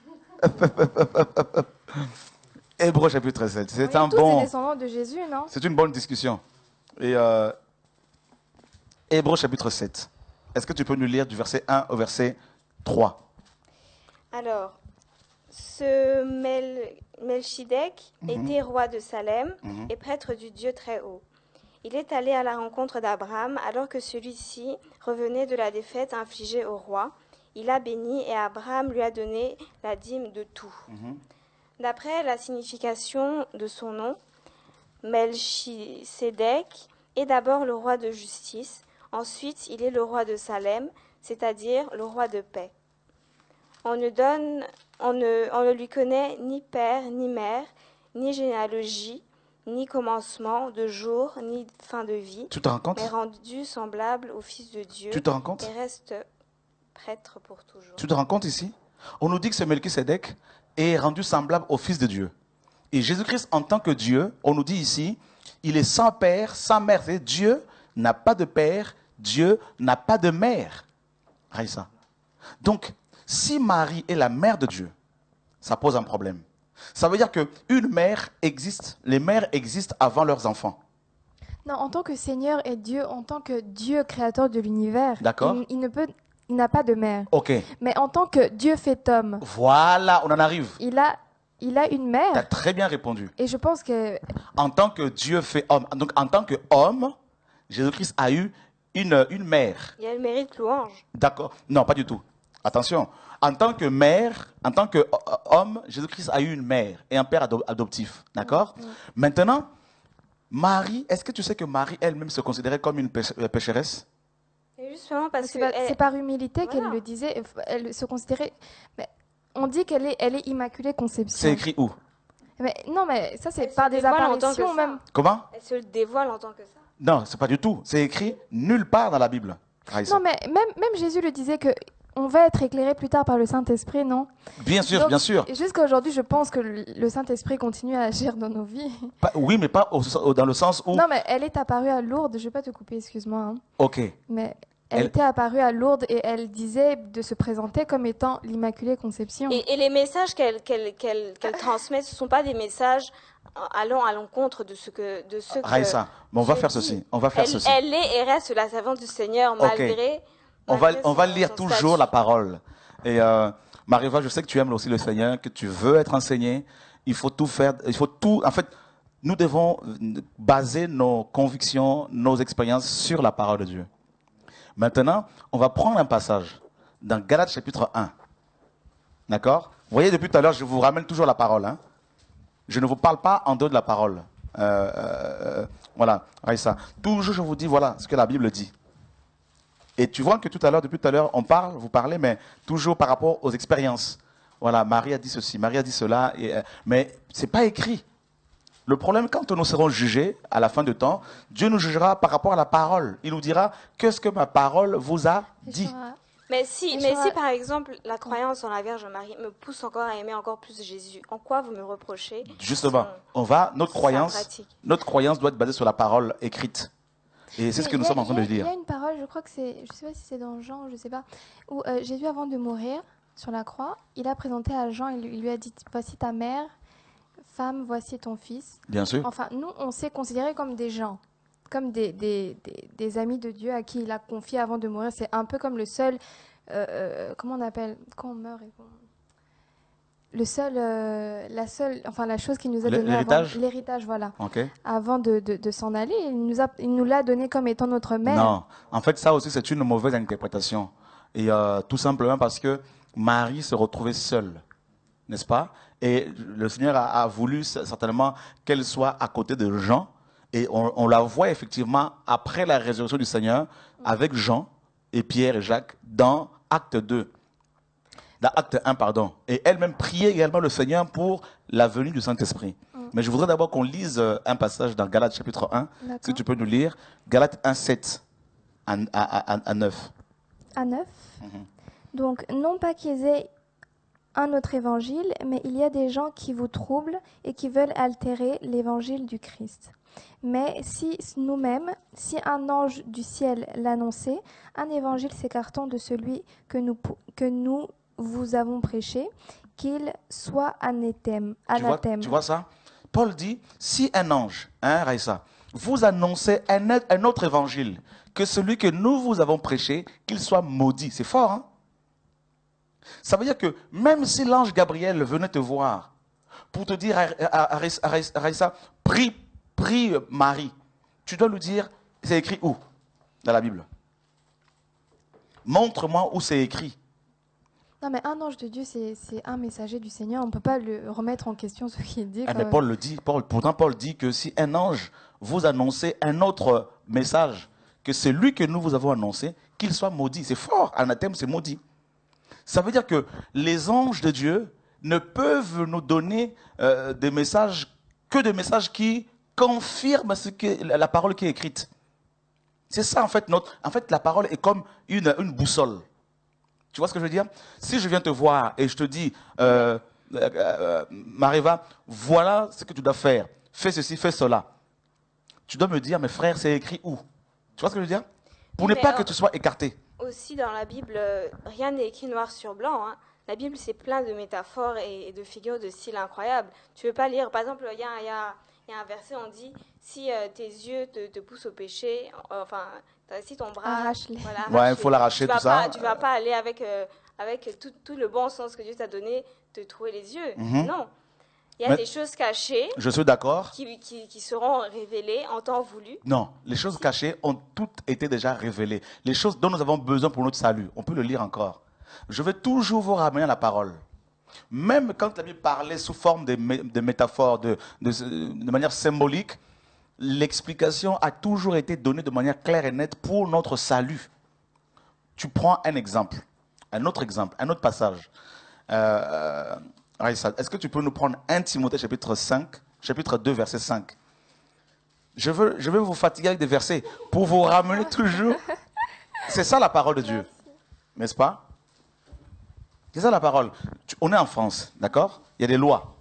Hébreux chapitre 7. C'est un bon... les descendants de Jésus, non? C'est une bonne discussion. Et Hébreux chapitre 7. Est-ce que tu peux nous lire du verset 1 au verset 3? Alors, ce Melchidec était roi de Salem et prêtre du Dieu très haut. Il est allé à la rencontre d'Abraham alors que celui-ci revenait de la défaite infligée au roi. Il a béni et Abraham lui a donné la dîme de tout. D'après la signification de son nom, Melchisédek est d'abord le roi de justice, ensuite il est le roi de Salem, c'est-à-dire le roi de paix. On ne lui connaît ni père, ni mère, ni généalogie, ni commencement de jour, ni fin de vie. Tu te rends compte? Mais rendu semblable au Fils de Dieu. Tu te rends compte? Et reste prêtre pour toujours. Tu te rends compte ici? On nous dit que ce Melchisédek est rendu semblable au Fils de Dieu. Et Jésus-Christ, en tant que Dieu, on nous dit ici, il est sans père, sans mère. C'est Dieu n'a pas de père, Dieu n'a pas de mère. Raïssa. Donc, si Marie est la mère de Dieu, ça pose un problème. Ça veut dire qu'une mère existe, les mères existent avant leurs enfants. Non, en tant que Seigneur et Dieu, en tant que Dieu créateur de l'univers, il n'a pas de mère. Ok. Mais en tant que Dieu fait homme. Voilà, on en arrive. Il a une mère. Tu as très bien répondu. Et je pense que... En tant que Dieu fait homme, donc en tant qu'homme, Jésus-Christ a eu une mère. Il y a le mérite louange. D'accord. Non, pas du tout. Attention. En tant que mère, en tant qu'homme, Jésus-Christ a eu une mère et un père adoptif. D'accord? Maintenant, Marie, est-ce que tu sais que Marie elle-même se considérait comme une pécheresse? Et justement parce que... C'est par humilité qu'elle le disait. Elle se considérait... Mais on dit qu'elle est immaculée conception. C'est écrit où? Mais, non, mais ça, c'est par des apparitions même. Comment? Elle se dévoile en tant que ça. Non, c'est pas du tout. C'est écrit nulle part dans la Bible. Raïssa. Non, mais même Jésus le disait que on va être éclairé plus tard par le Saint-Esprit, non? Bien sûr, donc, bien sûr. Jusqu'à aujourd'hui, je pense que le Saint-Esprit continue à agir dans nos vies. Oui, mais pas dans le sens où... Non, mais elle est apparue à Lourdes. Je ne vais pas te couper, excuse-moi. Hein. Ok. Mais elle était apparue à Lourdes et elle disait de se présenter comme étant l'Immaculée Conception. Et les messages qu'elle transmet, ce ne sont pas des messages allant à l'encontre de ce que... Raïssa, mais on va faire ceci. On va faire ceci. Elle est et reste la servante du Seigneur malgré... On va lire toujours la parole. Et Mariva, je sais que tu aimes aussi le Seigneur, que tu veux être enseigné. Il faut tout faire. En fait, nous devons baser nos convictions, nos expériences sur la parole de Dieu. Maintenant, on va prendre un passage dans Galates chapitre 1. D'accord? Vous voyez, depuis tout à l'heure, je vous ramène toujours la parole. Hein? Je ne vous parle pas en dehors de la parole. Voilà, Raïssa. Toujours, je vous dis, voilà ce que la Bible dit. Et tu vois que depuis tout à l'heure, vous parlez, mais toujours par rapport aux expériences. Voilà, Marie a dit ceci, Marie a dit cela, mais ce n'est pas écrit. Le problème, quand nous serons jugés à la fin du temps, Dieu nous jugera par rapport à la parole. Il nous dira, qu'est-ce que ma parole vous a dit? Mais si par exemple, la croyance en la Vierge Marie me pousse encore à aimer encore plus Jésus, en quoi vous me reprochez? Justement, notre croyance doit être basée sur la parole écrite. Et c'est ce que nous sommes en train de dire. Il y a une parole, je crois que c'est, je ne sais pas si c'est dans Jean, je ne sais pas, où Jésus, avant de mourir sur la croix, il a présenté à Jean, il lui a dit, voici ta mère, femme, voici ton fils. Bien sûr. Enfin, nous, on s'est considérés comme des gens, comme des amis de Dieu à qui il a confié avant de mourir. C'est un peu comme le seul, comment on appelle, quand on meurt et le seul, la chose qu'il nous a donnée avant, l'héritage, voilà. Okay. Avant de s'en aller, il nous l'a donné comme étant notre mère. Non, en fait, ça aussi, c'est une mauvaise interprétation. Et tout simplement parce que Marie se retrouvait seule, n'est-ce pas? Et le Seigneur a voulu certainement qu'elle soit à côté de Jean. Et on la voit effectivement après la résurrection du Seigneur avec Jean et Pierre et Jacques dans Acte 2. Dans Acte 1, pardon. Et elle-même priait également le Seigneur pour la venue du Saint-Esprit. Mais je voudrais d'abord qu'on lise un passage dans Galates chapitre 1. Si tu peux nous lire. Galates 1, 7 à 9. À 9 Donc, non pas qu'ils aient un autre évangile, mais il y a des gens qui vous troublent et qui veulent altérer l'évangile du Christ. Mais si nous-mêmes, si un ange du ciel l'annonçait, un évangile s'écartant de celui que nous vous avons prêché, qu'il soit anathème. Tu vois ça? Paul dit, si un ange, Raïssa, vous annoncez un autre évangile que celui que nous vous avons prêché, qu'il soit maudit. C'est fort, hein? Ça veut dire que même si l'ange Gabriel venait te voir pour te dire à Raïssa, prie Marie, tu dois lui dire, c'est écrit où dans la Bible? Montre-moi où c'est écrit. Non, mais un ange de Dieu, c'est un messager du Seigneur. On ne peut pas le remettre en question ce qu'il dit. Mais Paul le dit. Pourtant, Paul dit que si un ange vous annonçait un autre message que celui que nous vous avons annoncé, qu'il soit maudit. C'est fort. Anathème, c'est maudit. Ça veut dire que les anges de Dieu ne peuvent nous donner des messages que des messages qui confirment la parole qui est écrite. C'est ça, en fait. En fait, la parole est comme une boussole. Tu vois ce que je veux dire? Si je viens te voir et je te dis, Mariva, voilà ce que tu dois faire. Fais ceci, fais cela. Tu dois me dire, mes frères, c'est écrit où? Tu vois ce que je veux dire? Pour ne pas que tu sois écarté. Aussi, dans la Bible, rien n'est écrit noir sur blanc. Hein. La Bible, c'est plein de métaphores et de figures de style incroyables. Tu ne veux pas lire, par exemple, il y a un verset, on dit, si tes yeux te poussent au péché, si ton bras... Arrache-les. Voilà, il faut l'arracher, tout ça. Tu ne vas pas aller avec tout le bon sens que Dieu t'a donné, te trouer les yeux. Non. Il y a des choses cachées. Je suis d'accord. Qui seront révélées en temps voulu. Non, les choses cachées ont toutes été déjà révélées. Les choses dont nous avons besoin pour notre salut, on peut le lire encore. Je vais toujours vous ramener à la parole. Même quand la Bible parlait sous forme de métaphores, de manière symbolique, l'explication a toujours été donnée de manière claire et nette pour notre salut. Tu prends un exemple, un autre passage. Est-ce que tu peux nous prendre 1 Timothée chapitre 2, verset 5? Je veux vous fatiguer avec des versets pour vous ramener toujours. C'est ça la parole de Dieu, n'est-ce pas? C'est ça la parole. On est en France, d'accord? Il y a des lois.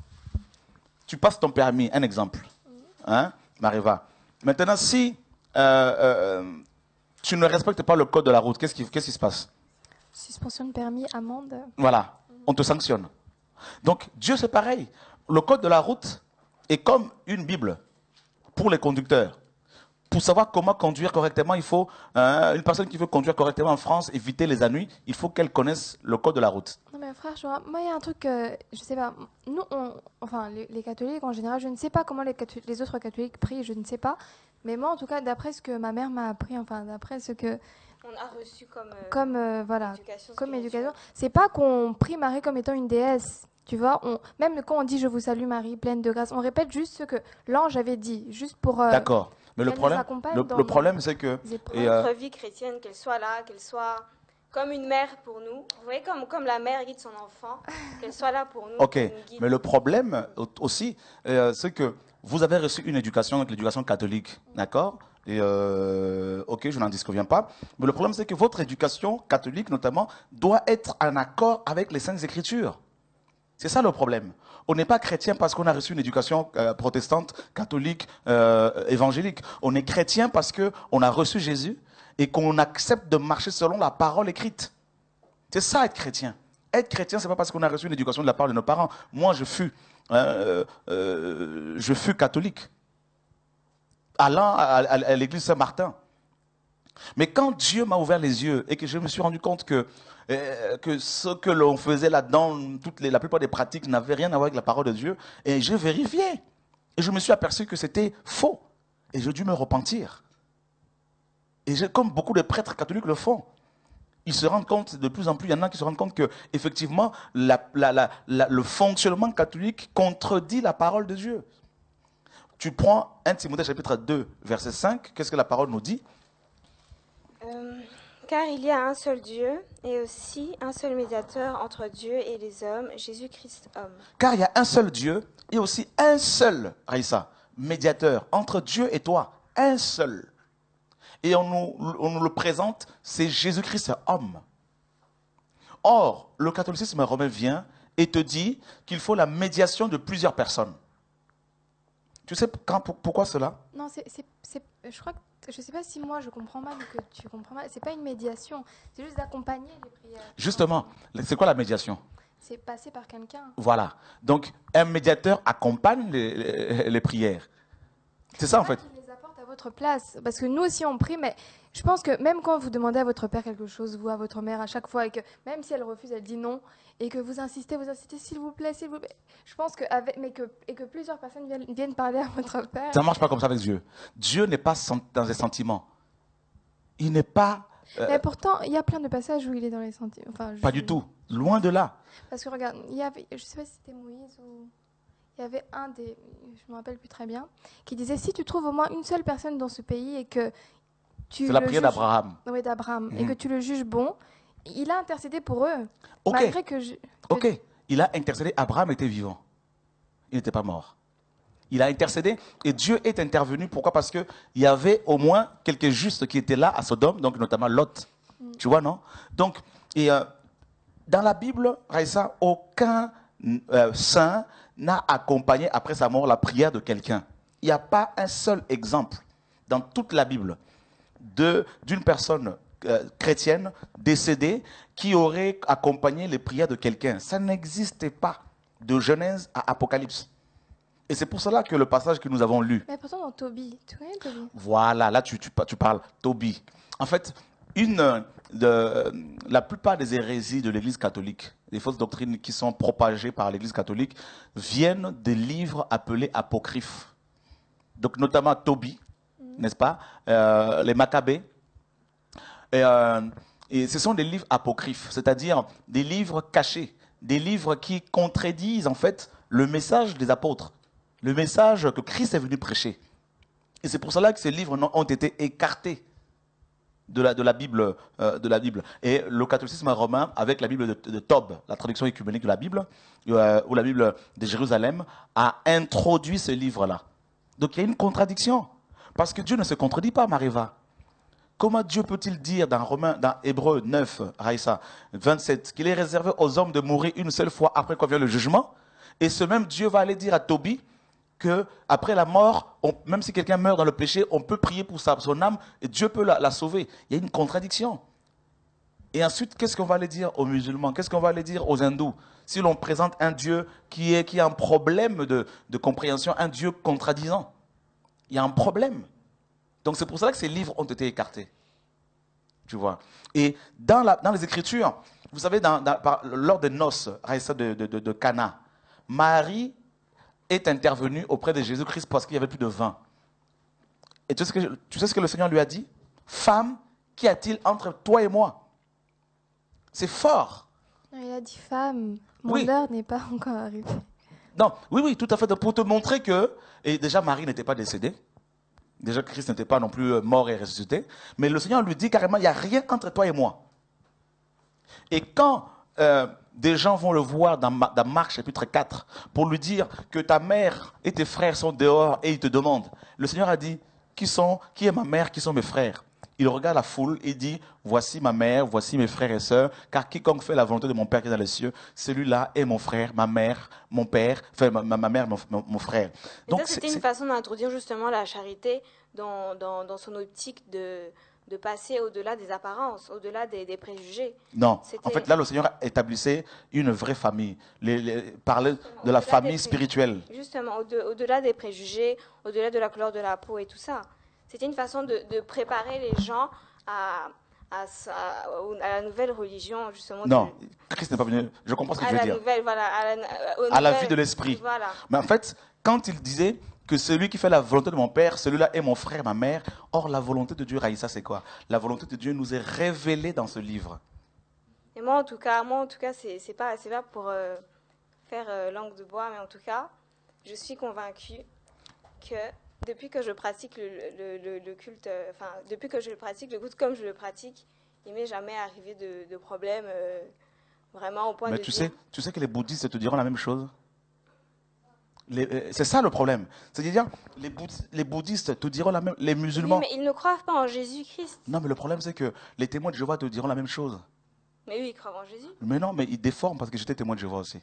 Tu passes ton permis, un exemple. Hein, Mariva? Maintenant, si tu ne respectes pas le code de la route, qu'est-ce qui se passe? Suspension de permis, amende. Voilà, on te sanctionne. Donc, Dieu, c'est pareil. Le code de la route est comme une Bible pour les conducteurs. Pour savoir comment conduire correctement, il faut, une personne qui veut conduire correctement en France, éviter les ennuis, il faut qu'elle connaisse le code de la route. Non mais frère, moi il y a un truc, je sais pas, nous, les catholiques en général, je ne sais pas comment les autres catholiques prient, je ne sais pas, mais moi en tout cas, d'après ce que ma mère m'a appris, d'après ce que... On a reçu comme éducation, c'est pas qu'on prie Marie comme étant une déesse. Tu vois, même quand on dit « Je vous salue Marie, pleine de grâce », on répète juste ce que l'ange avait dit, juste pour... D'accord. Mais le problème, c'est que... Notre vie chrétienne, qu'elle soit là, qu'elle soit comme une mère pour nous. Vous voyez, comme la mère guide son enfant, qu'elle soit là pour nous. Ok, mais le problème aussi, c'est que vous avez reçu une éducation, l'éducation catholique, d'accord? Et ok, je n'en disconviens pas. Mais le problème, c'est que votre éducation catholique, notamment, doit être en accord avec les Saintes Écritures. C'est ça le problème. On n'est pas chrétien parce qu'on a reçu une éducation protestante, catholique, évangélique. On est chrétien parce qu'on a reçu Jésus et qu'on accepte de marcher selon la parole écrite. C'est ça être chrétien. Être chrétien, c'est pas parce qu'on a reçu une éducation de la part de nos parents. Moi, je fus catholique, allant à l'église Saint-Martin. Mais quand Dieu m'a ouvert les yeux et que je me suis rendu compte que ce que l'on faisait là-dedans, la plupart des pratiques n'avaient rien à voir avec la parole de Dieu, et j'ai vérifié. Et je me suis aperçu que c'était faux. Et j'ai dû me repentir. Et comme beaucoup de prêtres catholiques le font, ils se rendent compte, de plus en plus, il y en a qui se rendent compte que effectivement, le fonctionnement catholique contredit la parole de Dieu. Tu prends 1 Timothée chapitre 2, verset 5, qu'est-ce que la parole nous dit? Car il y a un seul Dieu et aussi un seul médiateur entre Dieu et les hommes, Jésus-Christ homme. Car il y a un seul Dieu et aussi un seul, Raïssa, médiateur entre Dieu et toi, un seul. Et on nous le présente, c'est Jésus-Christ homme. Or, le catholicisme romain vient et te dit qu'il faut la médiation de plusieurs personnes. Tu sais pourquoi cela? Non, je crois que, je ne sais pas si moi je comprends mal ou que tu comprends mal. C'est pas une médiation, c'est juste d'accompagner les prières. Justement, c'est quoi la médiation? C'est passer par quelqu'un. Voilà. Donc, un médiateur accompagne les prières. C'est ça en fait. Qui les apporte à votre place. Parce que nous aussi on prie, mais je pense que même quand vous demandez à votre père quelque chose, vous à votre mère à chaque fois, et que même si elle refuse, elle dit non, et que vous insistez, s'il vous plaît, je pense que que plusieurs personnes viennent parler à votre père. Ça ne marche pas comme ça avec Dieu. Dieu n'est pas dans les sentiments. Il n'est pas... Mais pourtant, il y a plein de passages où il est dans les sentiments. Enfin, pas du tout. Loin de là. Parce que regarde, je ne sais pas si c'était Moïse ou... Il y avait un des... Je ne me rappelle plus très bien, qui disait, si tu trouves au moins une seule personne dans ce pays et que tu... C'est la prière d'Abraham. Oui, d'Abraham. Et que tu le juges bon, il a intercédé pour eux. Ok. Malgré que Ok. Il a intercédé. Abraham était vivant. Il n'était pas mort. Il a intercédé et Dieu est intervenu. Pourquoi? Parce qu'il y avait au moins quelques justes qui étaient là à Sodome, donc notamment Lot. Tu vois, non? Donc, dans la Bible, Raïssa, aucun saint n'a accompagné après sa mort la prière de quelqu'un. Il n'y a pas un seul exemple dans toute la Bible d'une personne chrétienne décédée qui aurait accompagné les prières de quelqu'un. Ça n'existait pas de Genèse à Apocalypse. Et c'est pour cela que le passage que nous avons lu... Mais pourtant dans Tobie, tu connais Tobie? Voilà, là tu parles Tobie. En fait, la plupart des hérésies de l'Église catholique, les fausses doctrines qui sont propagées par l'Église catholique, viennent des livres appelés apocryphes. Donc notamment Tobie, n'est-ce pas? Les Maccabées. Et ce sont des livres apocryphes, c'est-à-dire des livres cachés, des livres qui contredisent en fait le message des apôtres, le message que Christ est venu prêcher. Et c'est pour cela que ces livres ont été écartés de la Bible. Et le catholicisme romain, avec la Bible de Tob, la traduction écuménique de la Bible, ou la Bible de Jérusalem, a introduit ce livre-là. Donc il y a une contradiction. Parce que Dieu ne se contredit pas, Mariva. Comment Dieu peut-il dire dans Hébreux 9, Raïssa, 27, qu'il est réservé aux hommes de mourir une seule fois après quoi vient le jugement? Et ce même Dieu va aller dire à Tobie qu'après la mort, même si quelqu'un meurt dans le péché, on peut prier pour son âme et Dieu peut la sauver. Il y a une contradiction. Et ensuite, qu'est-ce qu'on va aller dire aux musulmans? Qu'est-ce qu'on va aller dire aux hindous? Si l'on présente un Dieu qui a un problème de compréhension, un Dieu contradisant, il y a un problème. Donc c'est pour cela que ces livres ont été écartés. Tu vois. Et dans les Écritures, vous savez, lors des noces de Cana, Marie est intervenue auprès de Jésus-Christ parce qu'il n'y avait plus de vin. Et tu sais ce que le Seigneur lui a dit? Femme, qu'y a-t-il entre toi et moi? C'est fort. Non, il a dit femme, mon heure n'est pas encore arrivée. Non, oui, tout à fait. Pour te montrer que, et déjà Marie n'était pas décédée. Déjà, Christ n'était pas non plus mort et ressuscité. Mais le Seigneur lui dit carrément, il n'y a rien entre toi et moi. Et quand des gens vont le voir dans Marc chapitre 4, pour lui dire que ta mère et tes frères sont dehors et ils te demandent, le Seigneur a dit, qui est ma mère, qui sont mes frères? Il regarde la foule et dit, voici ma mère, voici mes frères et sœurs, car quiconque fait la volonté de mon Père qui est dans les cieux, celui-là est mon frère, ma mère, mon père, enfin ma mère, mon frère. Donc c'était une façon d'introduire justement la charité dans son optique de passer au-delà des apparences, au-delà des préjugés. Non, en fait là le Seigneur établissait une vraie famille, parlait de la famille spirituelle. Justement, au-delà des préjugés, au-delà de la couleur de la peau et tout ça. C'était une façon de préparer les gens à la nouvelle religion, justement. Non, Christ n'est pas venu. Je comprends ce que tu veux dire. À la vie de l'esprit. Voilà. Mais en fait, quand il disait que celui qui fait la volonté de mon Père, celui-là est mon frère, ma mère. Or, la volonté de Dieu, Raïssa, c'est quoi? La volonté de Dieu nous est révélée dans ce livre. Et moi, en tout cas, c'est pas pour faire langue de bois, mais en tout cas, je suis convaincue que depuis que je pratique le culte, depuis que je pratique le culte comme je le pratique, il m'est jamais arrivé de problème vraiment au point Mais de tu sais que les bouddhistes te diront la même chose. C'est ça le problème. C'est-à-dire, les bouddhistes te diront la même, les musulmans. Oui, mais ils ne croient pas en Jésus-Christ. Non, mais le problème c'est que les témoins de Jéhovah te diront la même chose. Mais eux, ils croient en Jésus. Mais non, mais ils déforment parce que j'étais témoin de Jéhovah aussi.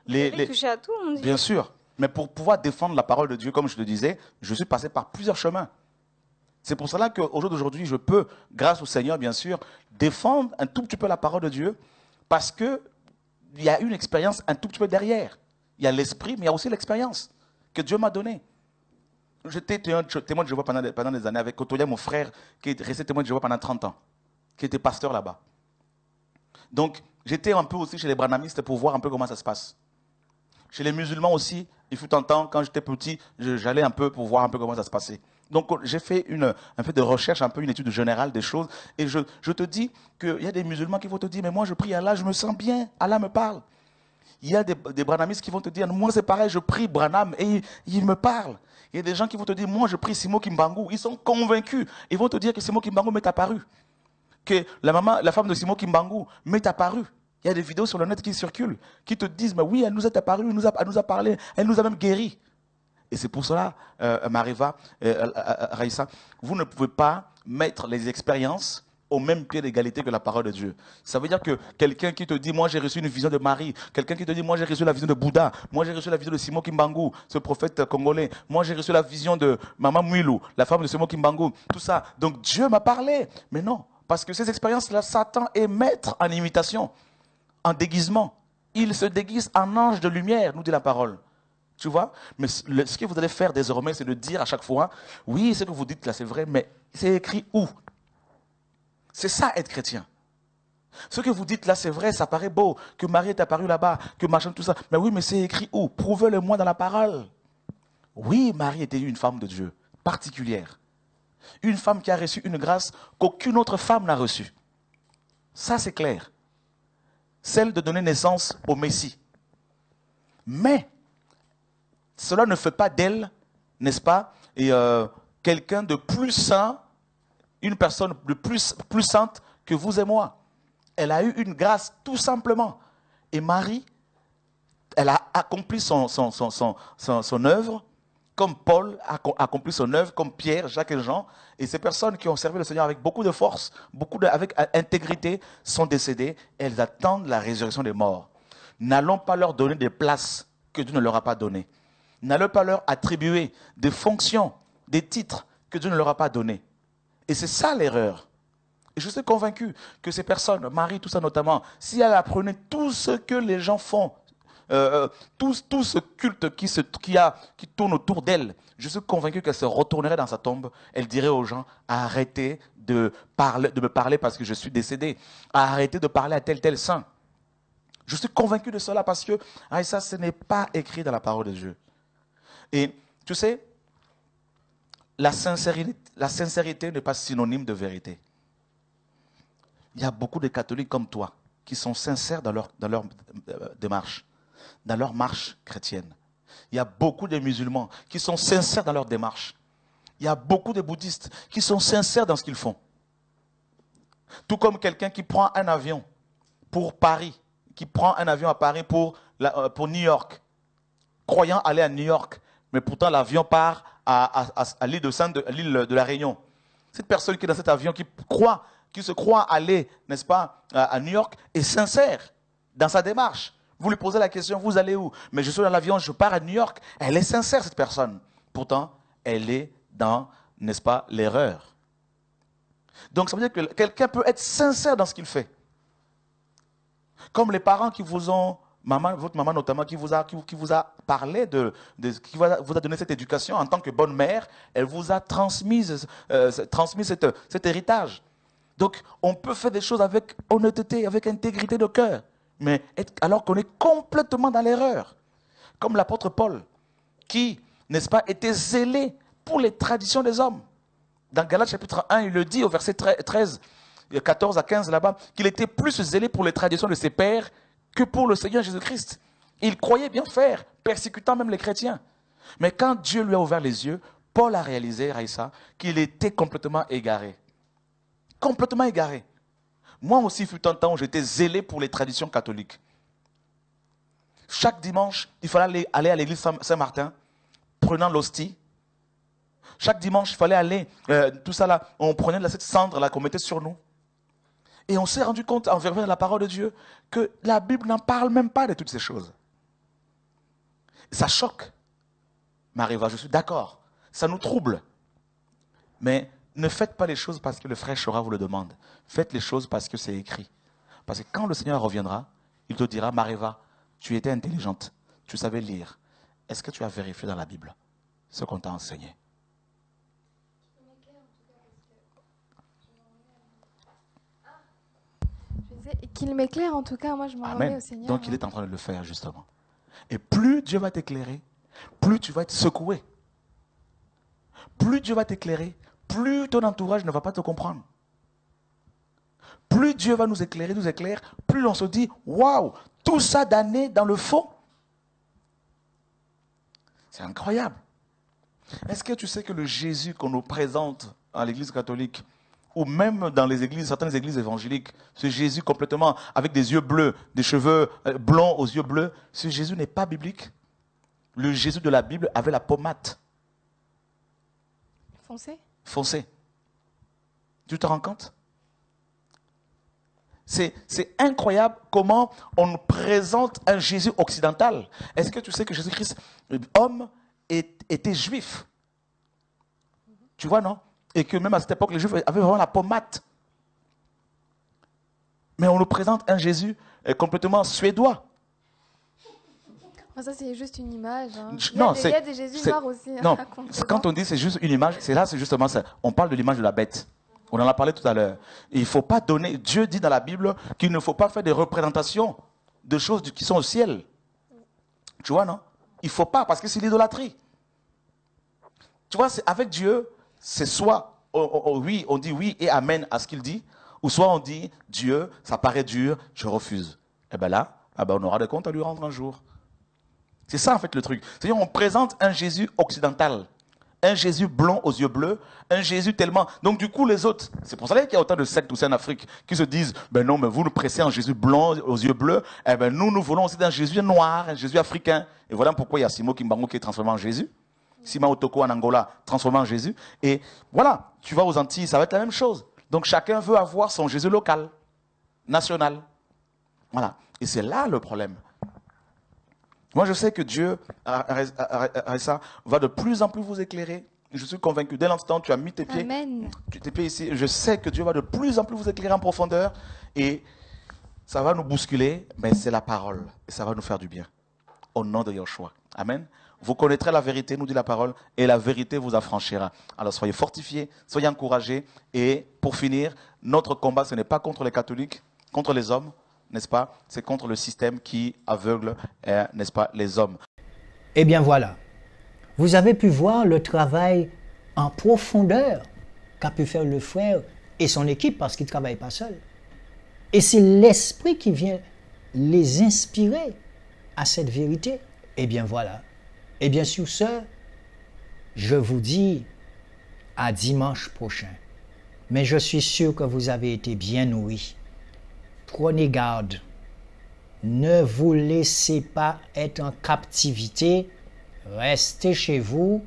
Vous touché à tout, on dit. Bien sûr. Mais pour pouvoir défendre la parole de Dieu, comme je te disais, je suis passé par plusieurs chemins. C'est pour cela qu'au jour d'aujourd'hui, je peux, grâce au Seigneur, bien sûr, défendre un tout petit peu la parole de Dieu, parce qu'il y a une expérience un tout petit peu derrière. Il y a l'esprit, mais il y a aussi l'expérience que Dieu m'a donnée. J'étais témoin de Jéhovah pendant des années avec Kotoya, mon frère, qui est resté témoin de Jéhovah pendant 30 ans, qui était pasteur là-bas. Donc, j'étais un peu aussi chez les branhamistes pour voir un peu comment ça se passe. Chez les musulmans aussi, il fut un temps, quand j'étais petit, j'allais un peu pour voir un peu comment ça se passait. Donc j'ai fait un peu de recherche, un peu une étude générale des choses, et je te dis qu'il y a des musulmans qui vont te dire, mais moi je prie Allah, je me sens bien, Allah me parle. Il y a des branhamistes qui vont te dire, moi c'est pareil, je prie Branham et il me parle. Il y a des gens qui vont te dire, moi je prie Simo Kimbangu, ils sont convaincus, ils vont te dire que Simo Kimbangu m'est apparu, que la femme de Simo Kimbangu m'est apparue. Il y a des vidéos sur le net qui circulent, qui te disent, mais oui, elle nous est apparue, elle nous a parlé, elle nous a même guéri. Et c'est pour cela, Mariva, Raïssa, vous ne pouvez pas mettre les expériences au même pied d'égalité que la parole de Dieu. Ça veut dire que quelqu'un qui te dit, moi j'ai reçu une vision de Marie, quelqu'un qui te dit, moi j'ai reçu la vision de Bouddha, moi j'ai reçu la vision de Simo Kimbangu, ce prophète congolais, moi j'ai reçu la vision de Maman Mouilou, la femme de Simo Kimbangu, tout ça. Donc Dieu m'a parlé. Mais non, parce que ces expériences-là, Satan est maître en imitation, en déguisement. Il se déguise en ange de lumière, nous dit la parole. Tu vois? Mais ce que vous allez faire désormais, c'est de dire à chaque fois, oui, ce que vous dites là, c'est vrai, mais c'est écrit où? C'est ça, être chrétien. Ce que vous dites là, c'est vrai, ça paraît beau, que Marie est apparue là-bas, que machin, tout ça. Mais oui, mais c'est écrit où? Prouvez-le-moi dans la parole. Oui, Marie était une femme de Dieu, particulière. Une femme qui a reçu une grâce qu'aucune autre femme n'a reçue. Ça, c'est clair. Celle de donner naissance au Messie. Mais, cela ne fait pas d'elle, n'est-ce pas, quelqu'un de plus saint, une personne de plus sainte que vous et moi. Elle a eu une grâce tout simplement. Et Marie, elle a accompli son œuvre, comme Paul a accompli son œuvre, comme Pierre, Jacques et Jean. Et ces personnes qui ont servi le Seigneur avec beaucoup de force, avec intégrité, sont décédées. Elles attendent la résurrection des morts. N'allons pas leur donner des places que Dieu ne leur a pas données. N'allons pas leur attribuer des fonctions, des titres que Dieu ne leur a pas donnés. Et c'est ça l'erreur. Et je suis convaincu que ces personnes, Marie, tout ça notamment, si elle apprenait tout ce que les gens font, tout ce culte qui tourne autour d'elle, je suis convaincu qu'elle se retournerait dans sa tombe. Elle dirait aux gens, arrêtez de me parler parce que je suis décédé. Arrêtez de parler à tel saint. Je suis convaincu de cela parce que ça, ce n'est pas écrit dans la parole de Dieu. Et tu sais, la sincérité n'est pas synonyme de vérité. Il y a beaucoup de catholiques comme toi qui sont sincères dans leur démarche, dans leur marche chrétienne. Il y a beaucoup de musulmans qui sont sincères dans leur démarche. Il y a beaucoup de bouddhistes qui sont sincères dans ce qu'ils font. Tout comme quelqu'un qui prend un avion pour Paris, qui prend un avion à Paris pour New York, croyant aller à New York, mais pourtant l'avion part à l'île de la Réunion. Cette personne qui est dans cet avion, qui se croit aller, n'est-ce pas, à New York, est sincère dans sa démarche. Vous lui posez la question, vous allez où? Mais je suis dans l'avion, je pars à New York. Elle est sincère, cette personne. Pourtant, elle est dans, n'est-ce pas, l'erreur. Donc, ça veut dire que quelqu'un peut être sincère dans ce qu'il fait. Comme les parents qui vous ont, votre maman notamment, qui vous a parlé qui vous a donné cette éducation en tant que bonne mère, elle vous a transmis cet héritage. Donc, on peut faire des choses avec honnêteté, avec intégrité de cœur, mais alors qu'on est complètement dans l'erreur. Comme l'apôtre Paul, qui, n'est-ce pas, était zélé pour les traditions des hommes. Dans Galates chapitre 1, il le dit au verset 13, 14 à 15 là-bas, qu'il était plus zélé pour les traditions de ses pères que pour le Seigneur Jésus-Christ. Il croyait bien faire, persécutant même les chrétiens. Mais quand Dieu lui a ouvert les yeux, Paul a réalisé, Raïssa, qu'il était complètement égaré. Complètement égaré. Moi aussi, fut un temps où j'étais zélé pour les traditions catholiques. Chaque dimanche, il fallait aller à l'église Saint-Martin, prenant l'hostie. Chaque dimanche, il fallait aller, tout ça là, on prenait cette cendre là qu'on mettait sur nous. Et on s'est rendu compte, en vertu de la parole de Dieu, que la Bible n'en parle même pas de toutes ces choses. Ça choque. Marie-Va, je suis d'accord. Ça nous trouble. Mais ne faites pas les choses parce que le frère Chora vous le demande. Faites les choses parce que c'est écrit. Parce que quand le Seigneur reviendra, il te dira, Marie-Va, tu étais intelligente, tu savais lire. Est-ce que tu as vérifié dans la Bible ce qu'on t'a enseigné? Qu'il m'éclaire en tout cas, moi je m'en remets au Seigneur. Donc il est en train de le faire justement. Et plus Dieu va t'éclairer, plus tu vas être secoué. Plus Dieu va t'éclairer, plus ton entourage ne va pas te comprendre. Plus Dieu va nous éclairer, plus on se dit, waouh, tout ça d'années dans le faux. C'est incroyable. Est-ce que tu sais que le Jésus qu'on nous présente à l'église catholique, ou même dans les églises, certaines églises évangéliques, ce Jésus complètement avec des yeux bleus, des cheveux blonds aux yeux bleus, ce Jésus n'est pas biblique. Le Jésus de la Bible avait la peau mate. Foncé. Foncé. Tu te rends compte? C'est incroyable comment on nous présente un Jésus occidental. Est-ce que tu sais que Jésus-Christ, homme, était juif? Tu vois, non? Et que même à cette époque, les Juifs avaient vraiment la peau mate. Mais on nous présente un Jésus complètement suédois. Ça, c'est juste une image. Hein. Il y a des Jésus noirs aussi. Non, quand on dit c'est juste une image, c'est justement ça. On parle de l'image de la bête. On en a parlé tout à l'heure. Il ne faut pas donner... Dieu dit dans la Bible qu'il ne faut pas faire des représentations de choses qui sont au ciel. Tu vois, non? Il ne faut pas, parce que c'est l'idolâtrie. Tu vois, avec Dieu... C'est soit, oui, on dit oui et amen à ce qu'il dit, ou soit on dit, Dieu, ça paraît dur, je refuse. Et bien là, on aura des comptes à lui rendre un jour. C'est ça en fait le truc. C'est-à-dire on présente un Jésus occidental, un Jésus blond aux yeux bleus, un Jésus tellement... Donc du coup les autres, c'est pour ça qu'il y a autant de sectes aussi en Afrique qui se disent, ben non, mais vous nous pressez en Jésus blond aux yeux bleus, eh ben nous voulons aussi un Jésus noir, un Jésus africain. Et voilà pourquoi il y a Simo Kimbangu qui est transformé en Jésus. Sima Otoko en Angola, transformé en Jésus. Et voilà, tu vas aux Antilles, ça va être la même chose. Donc chacun veut avoir son Jésus local, national. Voilà. Et c'est là le problème. Moi, je sais que Dieu, ça, va de plus en plus vous éclairer. Je suis convaincu. Dès l'instant où tu as mis tes pieds, ici, je sais que Dieu va de plus en plus vous éclairer en profondeur. Et ça va nous bousculer, mais c'est la parole. Et ça va nous faire du bien. Au nom de Yeshua. Amen. Vous connaîtrez la vérité, nous dit la parole, et la vérité vous affranchira. Alors soyez fortifiés, soyez encouragés. Et pour finir, notre combat, ce n'est pas contre les catholiques, contre les hommes, n'est-ce pas? C'est contre le système qui aveugle, n'est-ce pas, les hommes. Eh bien voilà, vous avez pu voir le travail en profondeur qu'a pu faire le frère et son équipe, parce qu'il ne travaille pas seul. Et c'est l'esprit qui vient les inspirer à cette vérité. Eh bien voilà. Et bien sur ce, je vous dis à dimanche prochain. Mais je suis sûr que vous avez été bien nourris. Prenez garde. Ne vous laissez pas être en captivité. Restez chez vous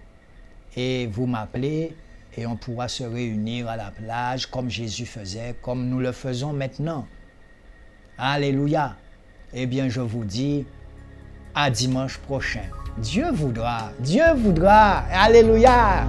et vous m'appelez et on pourra se réunir à la plage comme Jésus faisait, comme nous le faisons maintenant. Alléluia. Eh bien, je vous dis à dimanche prochain. Dieu voudra. Alléluia.